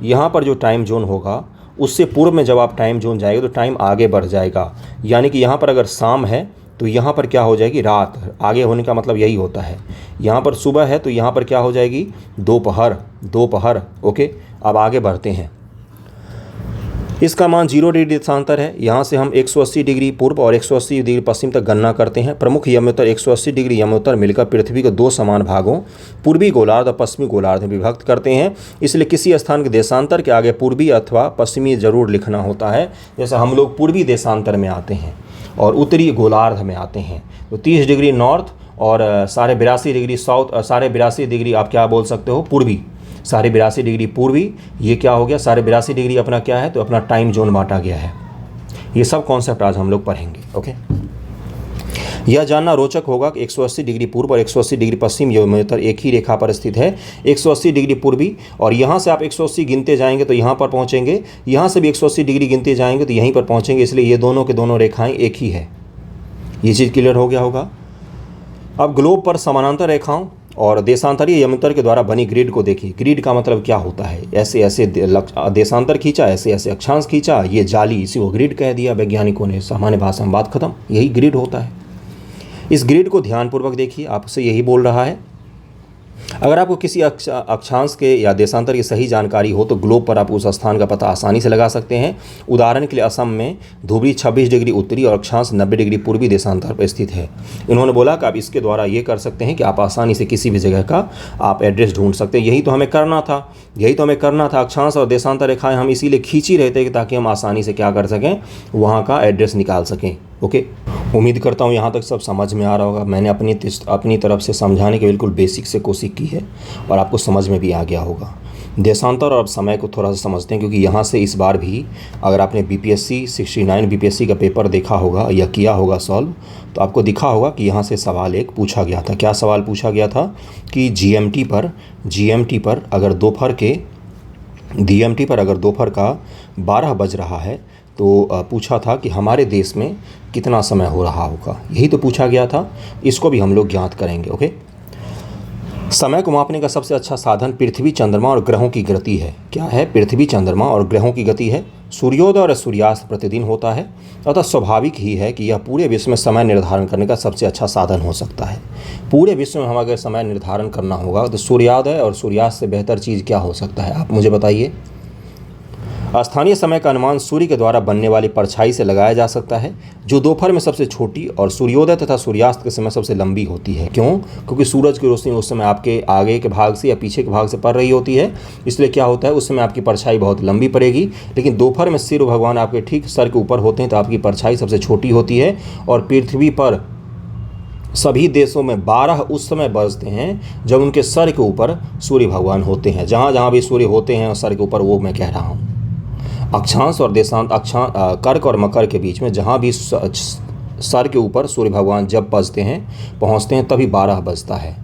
यहाँ पर जो टाइम जोन होगा उससे पूर्व में जब आप टाइम जोन जाएगा तो टाइम आगे बढ़ जाएगा। यानी कि यहाँ पर अगर शाम है तो यहाँ पर क्या हो जाएगी, रात। आगे होने का मतलब यही होता है। यहाँ पर सुबह है तो यहाँ पर क्या हो जाएगी, दोपहर। ओके, अब आगे बढ़ते हैं। इसका मान 0 डिग्री देशांतर है। यहाँ से हम 180 डिग्री पूर्व और 180 डिग्री पश्चिम तक गणना करते हैं। प्रमुख यमोत्तर 180 डिग्री यमोत्तर मिलकर पृथ्वी को 2 समान भागों, पूर्वी गोलार्ध और पश्चिमी गोलार्ध में विभक्त करते हैं। इसलिए किसी स्थान के देशांतर के आगे पूर्वी अथवा पश्चिमी जरूर लिखना होता है। जैसे हम लोग पूर्वी देशांतर में आते हैं और उत्तरी गोलार्ध में आते हैं तो 30 डिग्री नॉर्थ और 82.5 डिग्री साउथ, 82.5 डिग्री आप क्या बोल सकते हो, पूर्वी, 82.5 डिग्री पूर्वी। ये क्या हो गया, 82.5 डिग्री अपना क्या है, तो अपना टाइम जोन बांटा गया है। ये सब कॉन्सेप्ट आज हम लोग पढ़ेंगे। ओके, यह जानना रोचक होगा कि 180 डिग्री पूर्व और 180 डिग्री पश्चिम यमोत्तर एक ही रेखा पर स्थित है। 180 डिग्री पूर्वी, और यहाँ से आप 180 गिनते जाएंगे तो यहाँ पर पहुँचेंगे, यहाँ से भी 180 डिग्री गिनते जाएंगे तो यहीं पर पहुँचेंगे। इसलिए ये दोनों के दोनों रेखाएं एक ही है। ये चीज़ क्लियर हो गया होगा। अब ग्लोब पर समानांतर रेखाओं और देशांतरीय यमोत्तर के द्वारा बनी ग्रिड को देखिए। ग्रिड का मतलब क्या होता है, ऐसे ऐसे देशांतर खींचा, ऐसे ऐसे अक्षांश खींचा, ये जाली, इसी को ग्रिड कह दिया वैज्ञानिकों ने। सामान्य भाषा में बात खत्म, यही ग्रिड होता है। इस ग्रिड को ध्यानपूर्वक देखिए, आपसे यही बोल रहा है। अगर आपको किसी अक्षांश के या देशांतर की सही जानकारी हो तो ग्लोब पर आप उस स्थान का पता आसानी से लगा सकते हैं। उदाहरण के लिए असम में ध्रुवीय 26 डिग्री उत्तरी और अक्षांश 90 डिग्री पूर्वी देशांतर पर स्थित है। इन्होंने बोला कि आप इसके द्वारा ये कर सकते हैं कि आप आसानी से किसी भी जगह का आप एड्रेस ढूंढ सकते हैं। यही तो हमें करना था। अक्षांश और देशांतर रेखाएं हम इसीलिए खींची रहे थे ताकि हम आसानी से क्या कर सकें, वहाँ का एड्रेस निकाल सकें। ओके, उम्मीद करता हूँ यहाँ तक सब समझ में आ रहा होगा। मैंने अपनी तरफ से समझाने की बिल्कुल बेसिक से कोशिश की है और आपको समझ में भी आ गया होगा। देशांतर और समय को थोड़ा सा समझते हैं, क्योंकि यहाँ से इस बार भी अगर आपने BPSC 69 BPSC का पेपर देखा होगा या किया होगा सॉल्व, तो आपको दिखा होगा कि यहाँ से सवाल एक पूछा गया था। क्या सवाल पूछा गया था कि GMT पर अगर दोपहर का 12 बज रहा है तो पूछा था कि हमारे देश में कितना समय हो रहा होगा। यही तो पूछा गया था। इसको भी हम लोग ज्ञात करेंगे। ओके, समय को मापने का सबसे अच्छा साधन पृथ्वी, चंद्रमा और ग्रहों की गति है। क्या है, पृथ्वी, चंद्रमा और ग्रहों की गति है। सूर्योदय और सूर्यास्त प्रतिदिन होता है, अतः स्वाभाविक ही है कि यह पूरे विश्व में समय निर्धारण करने का सबसे अच्छा साधन हो सकता है। पूरे विश्व में हम अगर समय निर्धारण करना होगा तो सूर्योदय और सूर्यास्त से बेहतर चीज़ क्या हो सकता है, आप मुझे बताइए। स्थानीय समय का अनुमान सूर्य के द्वारा बनने वाली परछाई से लगाया जा सकता है, जो दोपहर में सबसे छोटी और सूर्योदय तथा सूर्यास्त के समय सबसे लंबी होती है। क्यों? क्योंकि सूरज की रोशनी उस समय आपके आगे के भाग से या पीछे के भाग से पड़ रही होती है, इसलिए क्या होता है, उस समय आपकी परछाई बहुत लंबी पड़ेगी। लेकिन दोपहर में सूर्य भगवान आपके ठीक सर के ऊपर होते हैं तो आपकी परछाई सबसे छोटी होती है। और पृथ्वी पर सभी देशों में 12 उस समय बजते हैं जब उनके सर के ऊपर सूर्य भगवान होते हैं। जहाँ जहाँ भी सूर्य होते हैं सर के ऊपर, वो मैं कह रहा हूँ। अक्षांश और देशांत, कर्क और मकर के बीच में जहाँ भी सर के ऊपर सूर्य भगवान जब पहुँचते हैं तभी 12 बजता है।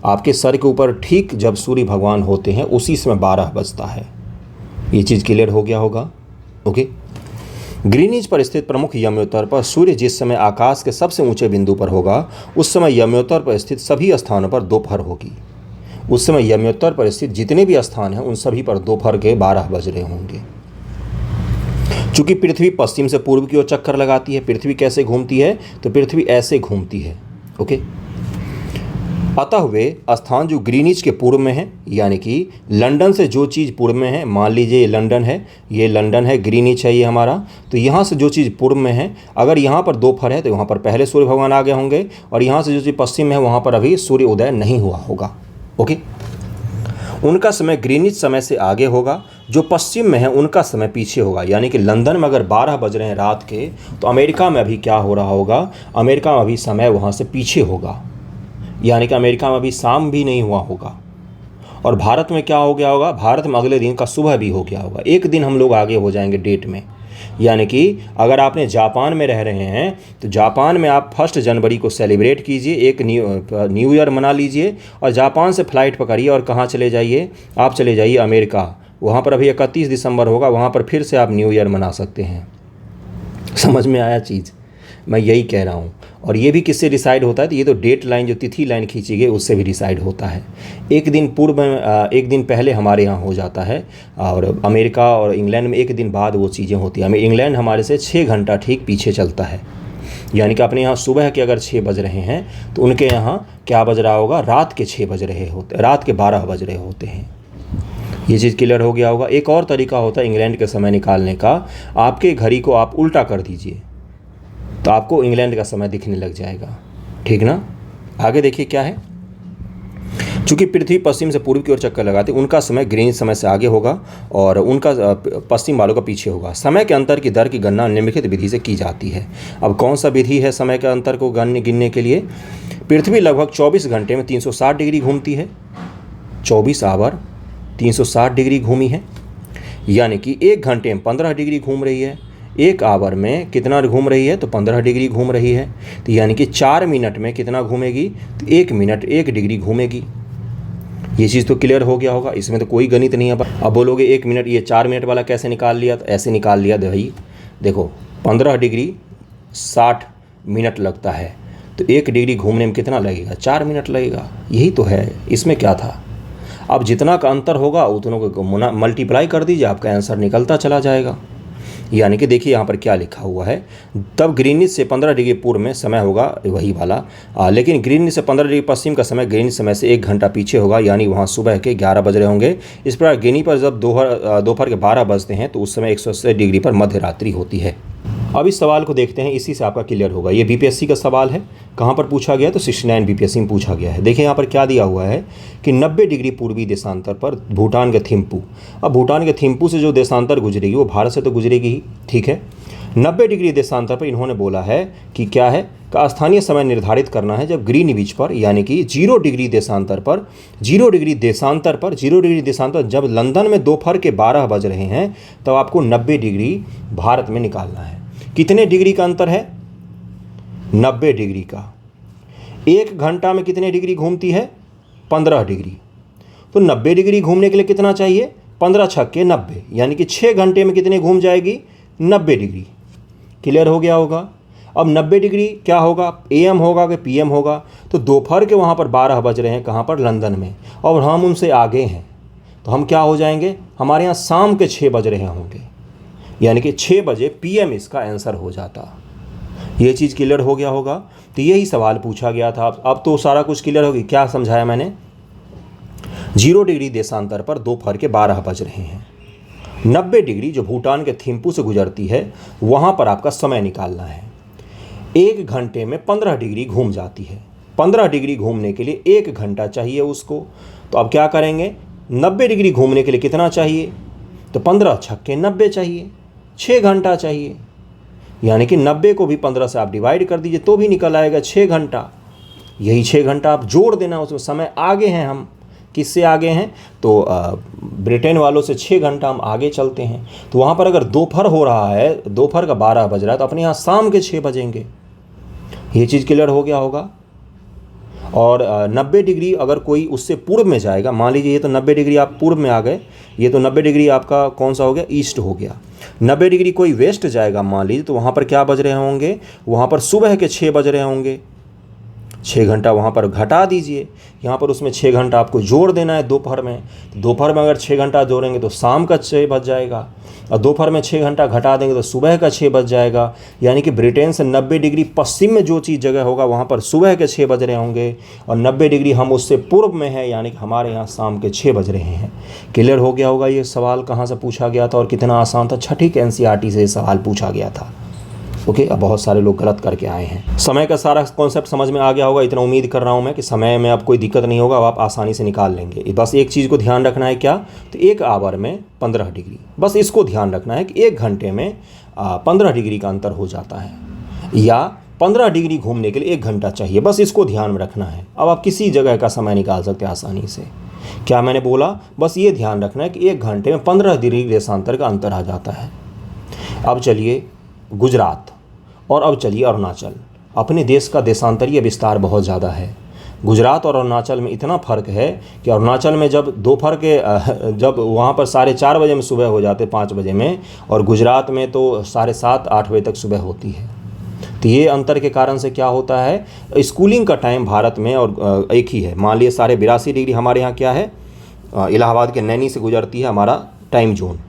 आपके सर के ऊपर ठीक जब सूर्य भगवान होते हैं उसी समय 12 बजता है। ये चीज़ क्लियर हो गया होगा। ओके, ग्रीनिच पर स्थित प्रमुख यमोत्तर पर सूर्य जिस समय आकाश के सबसे ऊंचे बिंदु पर होगा उस समय यमोत्तर पर स्थित सभी स्थानों पर दोपहर होगी। उस समय यमोत्तर पर स्थित जितने भी स्थान हैं उन सभी पर दोपहर के 12 बज रहे होंगे। चूंकि पृथ्वी पश्चिम से पूर्व की ओर चक्कर लगाती है, पृथ्वी कैसे घूमती है, तो पृथ्वी ऐसे घूमती है। ओके, अतः वे स्थान जो ग्रीनिच के पूर्व में है, यानी कि लंदन से जो चीज़ पूर्व में है, मान लीजिए ये लंदन है, ये लंदन है, ग्रीनिच है ये हमारा, तो यहाँ से जो चीज़ पूर्व में है, अगर यहाँ पर दोपहर है तो यहाँ पर पहले सूर्य भगवान आ गए होंगे, और यहाँ से जो चीज़ पश्चिम में है वहाँ पर अभी सूर्य उदय नहीं हुआ होगा। ओके, उनका समय ग्रीनिच समय से आगे होगा, जो पश्चिम में है उनका समय पीछे होगा। यानी कि लंदन में अगर 12 बज रहे हैं रात के, तो अमेरिका में अभी क्या हो रहा होगा, अमेरिका में अभी समय वहाँ से पीछे होगा, यानी कि अमेरिका में अभी शाम भी नहीं हुआ होगा। और भारत में क्या हो गया होगा, भारत में अगले दिन का सुबह भी हो गया होगा, एक दिन हम लोग आगे हो जाएंगे डेट में। यानी कि अगर आपने जापान में रह रहे हैं तो जापान में आप 1 जनवरी को सेलिब्रेट कीजिए, एक न्यू ईयर मना लीजिए, और जापान से फ़्लाइट पकड़िए और कहाँ चले जाइए, आप चले जाइए अमेरिका। वहाँ पर अभी 31 दिसंबर होगा, वहाँ पर फिर से आप न्यू ईयर मना सकते हैं। समझ में आया चीज़, मैं यही कह रहा हूँ। और ये भी किससे डिसाइड होता है, तो ये तो डेट लाइन जो तिथि लाइन खींची गई उससे भी डिसाइड होता है। एक दिन पूर्व एक दिन पहले हमारे यहाँ हो जाता है, और अमेरिका और इंग्लैंड में एक दिन बाद वो चीज़ें होती हैं। इंग्लैंड हमारे से 6 घंटा ठीक पीछे चलता है, यानी कि अपने यहाँ सुबह के अगर 6 बज रहे हैं तो उनके यहाँ क्या बज रहा होगा, रात के 6 बज रहे होते, रात के 12 बज रहे होते हैं। ये चीज़ क्लियर हो गया होगा। एक और तरीका होता है इंग्लैंड के समय निकालने का, आपके घड़ी को आप उल्टा कर दीजिए तो आपको इंग्लैंड का समय दिखने लग जाएगा, ठीक ना। आगे देखिए क्या है, चूँकि पृथ्वी पश्चिम से पूर्व की ओर चक्कर लगाती है, उनका समय ग्रीनिच समय से आगे होगा और उनका पश्चिम वालों का पीछे होगा। समय के अंतर की दर की गणना निम्नलिखित विधि से की जाती है। अब कौन सा विधि है समय के अंतर को गिनने के लिए, पृथ्वी लगभग 24 घंटे में 360 डिग्री घूमती है, 24 आवर 360 डिग्री घूमी है, यानी कि 1 घंटे में 15 डिग्री घूम रही है। 1 आवर में कितना घूम रही है, तो 15 डिग्री घूम रही है। तो यानी कि 4 मिनट में कितना घूमेगी, तो 1 मिनट 1 डिग्री घूमेगी। ये चीज़ तो क्लियर हो गया होगा, इसमें तो कोई गणित नहीं है। अब बोलोगे 1 मिनट, ये 4 मिनट वाला कैसे निकाल लिया, तो ऐसे निकाल लिया भाई, देखो 15 डिग्री 60 मिनट लगता है, तो 1 डिग्री घूमने में कितना लगेगा, 4 मिनट लगेगा। यही तो है, इसमें क्या था। अब जितना का अंतर होगा उतनों को मल्टीप्लाई कर दीजिए, आपका आंसर निकलता चला जाएगा। यानी कि देखिए यहाँ पर क्या लिखा हुआ है, तब ग्रीनिच से 15 डिग्री पूर्व में समय होगा वही वाला, लेकिन ग्रीनिच से 15 डिग्री पश्चिम का समय ग्रीनिच समय से 1 घंटा पीछे होगा, यानी वहाँ सुबह के 11 बज रहे होंगे। इस प्रकार गिनी पर जब दोपहर के 12 बजते हैं तो उस समय 180 डिग्री पर मध्य रात्रि होती है। अब इस सवाल को देखते हैं, इसी से आपका क्लियर होगा। ये बीपीएससी का सवाल है, कहाँ पर पूछा गया, तो 69 बीपीएससी में पूछा गया है। देखिए यहाँ पर क्या दिया हुआ है कि 90 डिग्री पूर्वी देशांतर पर भूटान के थिम्पू। अब भूटान के थिम्पू से जो देशांतर गुजरेगी वो भारत से तो गुजरेगी ही, ठीक है। 90 डिग्री देशांतर पर इन्होंने बोला है कि क्या है, का स्थानीय समय निर्धारित करना है जब ग्रीनविच पर, यानी कि 0 डिग्री देशांतर पर, 0 डिग्री देशांतर जब लंदन में दोपहर के 12 बज रहे हैं तब आपको 90 डिग्री भारत में निकालना है। कितने डिग्री का अंतर है, 90 डिग्री का। 1 घंटा में कितने डिग्री घूमती है, 15 डिग्री। तो 90 डिग्री घूमने के लिए कितना चाहिए, 15 छक्के 90, यानी कि 6 घंटे में कितने घूम जाएगी, 90 डिग्री। क्लियर हो गया होगा। अब 90 डिग्री क्या होगा, AM होगा कि PM होगा, तो दोपहर के वहाँ पर 12 बज रहे हैं, कहाँ पर, लंदन में, और हम उनसे आगे हैं, तो हम क्या हो जाएंगे, हमारे यहाँ शाम के 6 बज रहे होंगे, यानी कि 6 बजे PM इसका आंसर हो जाता। ये चीज़ क्लियर हो गया होगा। तो यही सवाल पूछा गया था। अब तो सारा कुछ क्लियर होगी। क्या समझाया मैंने, 0 डिग्री देशांतर पर दोपहर के 12 बज रहे हैं, 90 डिग्री जो भूटान के थिम्पू से गुजरती है वहाँ पर आपका समय निकालना है। 1 घंटे में 15 डिग्री घूम जाती है, 15 डिग्री घूमने के लिए 1 घंटा चाहिए उसको। तो अब क्या करेंगे, 90 डिग्री घूमने के लिए कितना चाहिए, तो 15 छक्के 90 चाहिए, 6 घंटा चाहिए, यानी कि 90 को भी 15 से आप डिवाइड कर दीजिए तो भी निकल आएगा 6 घंटा। यही 6 घंटा आप जोड़ देना, उसमें समय आगे हैं हम। किससे आगे हैं, तो ब्रिटेन वालों से 6 घंटा हम आगे चलते हैं। तो वहाँ पर अगर दोपहर हो रहा है, दोपहर का 12 बज रहा है, तो अपने यहाँ शाम के 6 बजेंगे। ये चीज़ क्लियर हो गया होगा। और 90 डिग्री अगर कोई उससे पूर्व में जाएगा, मान लीजिए ये तो 90 डिग्री आप पूर्व में आ गए, ये तो 90 डिग्री आपका कौन सा हो गया, ईस्ट हो गया। 90 डिग्री कोई वेस्ट जाएगा मान लीजिए, तो वहाँ पर क्या बज रहे होंगे, वहाँ पर सुबह के 6 बज रहे होंगे, 6 घंटा वहाँ पर घटा दीजिए, यहाँ पर उसमें 6 घंटा आपको जोड़ देना है दोपहर में। दोपहर में अगर 6 घंटा जोड़ेंगे तो शाम का 6 बज जाएगा, और दोपहर में 6 घंटा घटा देंगे तो सुबह का 6 बज जाएगा। यानी कि ब्रिटेन से 90 डिग्री पश्चिम में जो चीज़ जगह होगा वहाँ पर सुबह के 6 बज रहे होंगे, और 90 डिग्री हम उससे पूर्व में है, यानी कि हमारे यहाँ शाम के 6 बज रहे हैं। क्लियर हो गया होगा ये सवाल कहाँ से पूछा गया था और कितना आसान था। छठी के NCERT से ये सवाल पूछा गया था। ओके, अब बहुत सारे लोग गलत करके आए हैं। समय का सारा कॉन्सेप्ट समझ में आ गया होगा, इतना उम्मीद कर रहा हूँ मैं कि समय में अब कोई दिक्कत नहीं होगा, अब आप आसानी से निकाल लेंगे। बस एक चीज़ को ध्यान रखना है, क्या, तो 1 आवर में 15 डिग्री, बस इसको ध्यान रखना है कि 1 घंटे में 15 डिग्री का अंतर हो जाता है, या 15 डिग्री घूमने के लिए 1 घंटा चाहिए, बस इसको ध्यान में रखना है। अब आप किसी जगह का समय निकाल सकते हैं आसानी से। क्या मैंने बोला, बस ये ध्यान रखना है कि 1 घंटे में 15 डिग्री देशांतर का अंतर आ जाता है। अब चलिए गुजरात, और अब चलिए अरुणाचल। अपने देश का देशांतरीय विस्तार बहुत ज़्यादा है। गुजरात और अरुणाचल में इतना फ़र्क है कि अरुणाचल में जब दोपहर के जब वहाँ पर 4:30 बजे में सुबह हो जाते, 5 बजे में, और गुजरात में तो 7:30-8 बजे तक सुबह होती है। तो ये अंतर के कारण से क्या होता है, स्कूलिंग का टाइम भारत में और एक ही है। मान लीजिए 82.5 डिग्री हमारे यहाँ क्या है, इलाहाबाद के नैनी से गुजरती है हमारा टाइम जोन।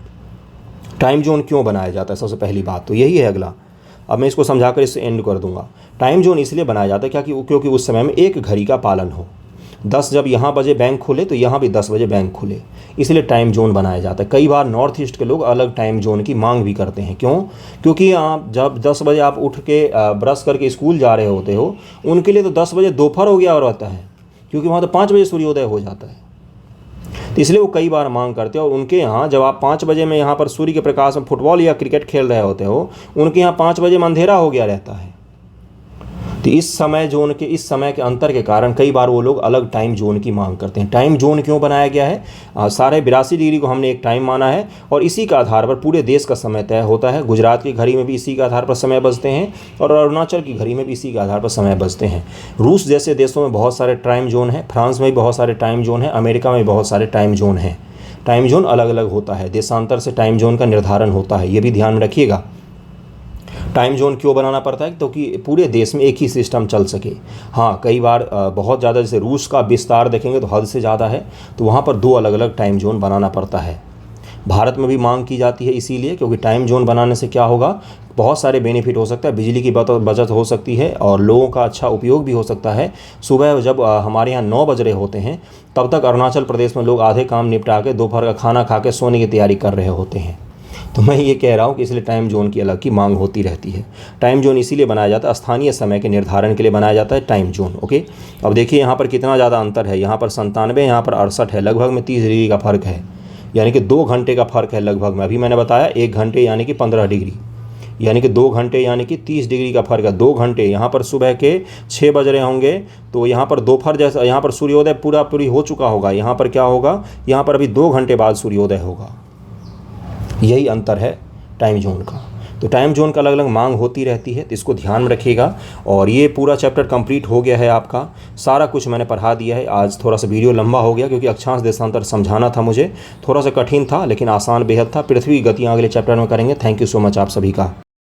टाइम जोन क्यों बनाया जाता है, सबसे पहली बात तो यही है। अगला, अब मैं इसको समझाकर इससे एंड कर दूंगा। टाइम जोन इसलिए बनाया जाता है क्योंकि उस समय में एक घड़ी का पालन हो। 10 जब यहाँ बजे बैंक खुले तो यहाँ भी 10 बजे बैंक खुले, इसलिए टाइम जोन बनाया जाता है। कई बार नॉर्थ ईस्ट के लोग अलग टाइम जोन की मांग भी करते हैं। क्यों? क्योंकि आप जब 10 बजे आप उठ के ब्रश करके स्कूल जा रहे होते हो, उनके लिए तो 10 बजे दोपहर हो गया रहता है, क्योंकि वहाँ तो 5 बजे सूर्योदय हो जाता है। तो इसलिए वो कई बार मांग करते हैं। और उनके यहाँ जब आप 5 बजे में यहाँ पर सूर्य के प्रकाश में फुटबॉल या क्रिकेट खेल रहे होते हो, उनके यहाँ 5 बजे में अंधेरा हो गया रहता है। तो इस समय के अंतर के कारण कई बार वो लोग अलग टाइम जोन की मांग करते हैं। टाइम जोन क्यों बनाया गया है? 82.5 डिग्री को हमने एक टाइम माना है, और इसी के आधार पर पूरे देश का समय तय होता है। गुजरात की घड़ी में भी इसी के आधार पर समय बजते हैं, और अरुणाचल की घड़ी में भी इसी के आधार पर समय बजते हैं। रूस जैसे देशों में बहुत सारे टाइम जोन हैं, फ्रांस में भी बहुत सारे टाइम जोन हैं, अमेरिका में भी बहुत सारे टाइम जोन हैं। टाइम जोन अलग अलग होता है, देशांतर से टाइम जोन का निर्धारण होता है, ये भी ध्यान में रखिएगा। टाइम जोन क्यों बनाना पड़ता है? क्योंकि पूरे देश में एक ही सिस्टम चल सके। हाँ, कई बार बहुत ज़्यादा, जैसे रूस का विस्तार देखेंगे तो हद से ज़्यादा है, तो वहाँ पर 2 अलग अलग टाइम जोन बनाना पड़ता है। भारत में भी मांग की जाती है इसीलिए, क्योंकि टाइम जोन बनाने से क्या होगा, बहुत सारे बेनिफिट हो सकता है। बिजली की बचत हो सकती है, और लोगों का अच्छा उपयोग भी हो सकता है। सुबह जब हमारे यहाँ 9 बज रहे होते हैं, तब तक अरुणाचल प्रदेश में लोग आधे काम निपटा के दोपहर का खाना खा के सोने की तैयारी कर रहे होते हैं। तो मैं ये कह रहा हूँ कि इसलिए टाइम जोन की अलग की मांग होती रहती है। टाइम जोन इसीलिए बनाया जाता है, स्थानीय समय के निर्धारण के लिए बनाया जाता है टाइम जोन। ओके, अब देखिए यहाँ पर कितना ज़्यादा अंतर है। यहाँ पर 97, यहाँ पर 68 है, लगभग में 30 डिग्री का फ़र्क है, यानी कि 2 घंटे का फ़र्क है लगभग में। अभी मैंने बताया 1 घंटे यानी कि 15 डिग्री, यानी कि 2 घंटे यानी कि 30 डिग्री का फ़र्क है। 2 घंटे यहाँ पर सुबह के 6 बज रहे होंगे, तो यहाँ पर दोपहर जैसा, यहाँ पर सूर्योदय पूरी हो चुका होगा। यहाँ पर क्या होगा, यहाँ पर अभी 2 घंटे बाद सूर्योदय होगा। यही अंतर है टाइम जोन का। तो टाइम जोन का अलग अलग मांग होती रहती है, तो इसको ध्यान में रखिएगा। और ये पूरा चैप्टर कंप्लीट हो गया है आपका, सारा कुछ मैंने पढ़ा दिया है। आज थोड़ा सा वीडियो लंबा हो गया, क्योंकि अक्षांश देशांतर समझाना था मुझे, थोड़ा सा कठिन था लेकिन आसान बेहद था। पृथ्वी गतियाँ अगले चैप्टर में करेंगे। थैंक यू सो मच आप सभी का।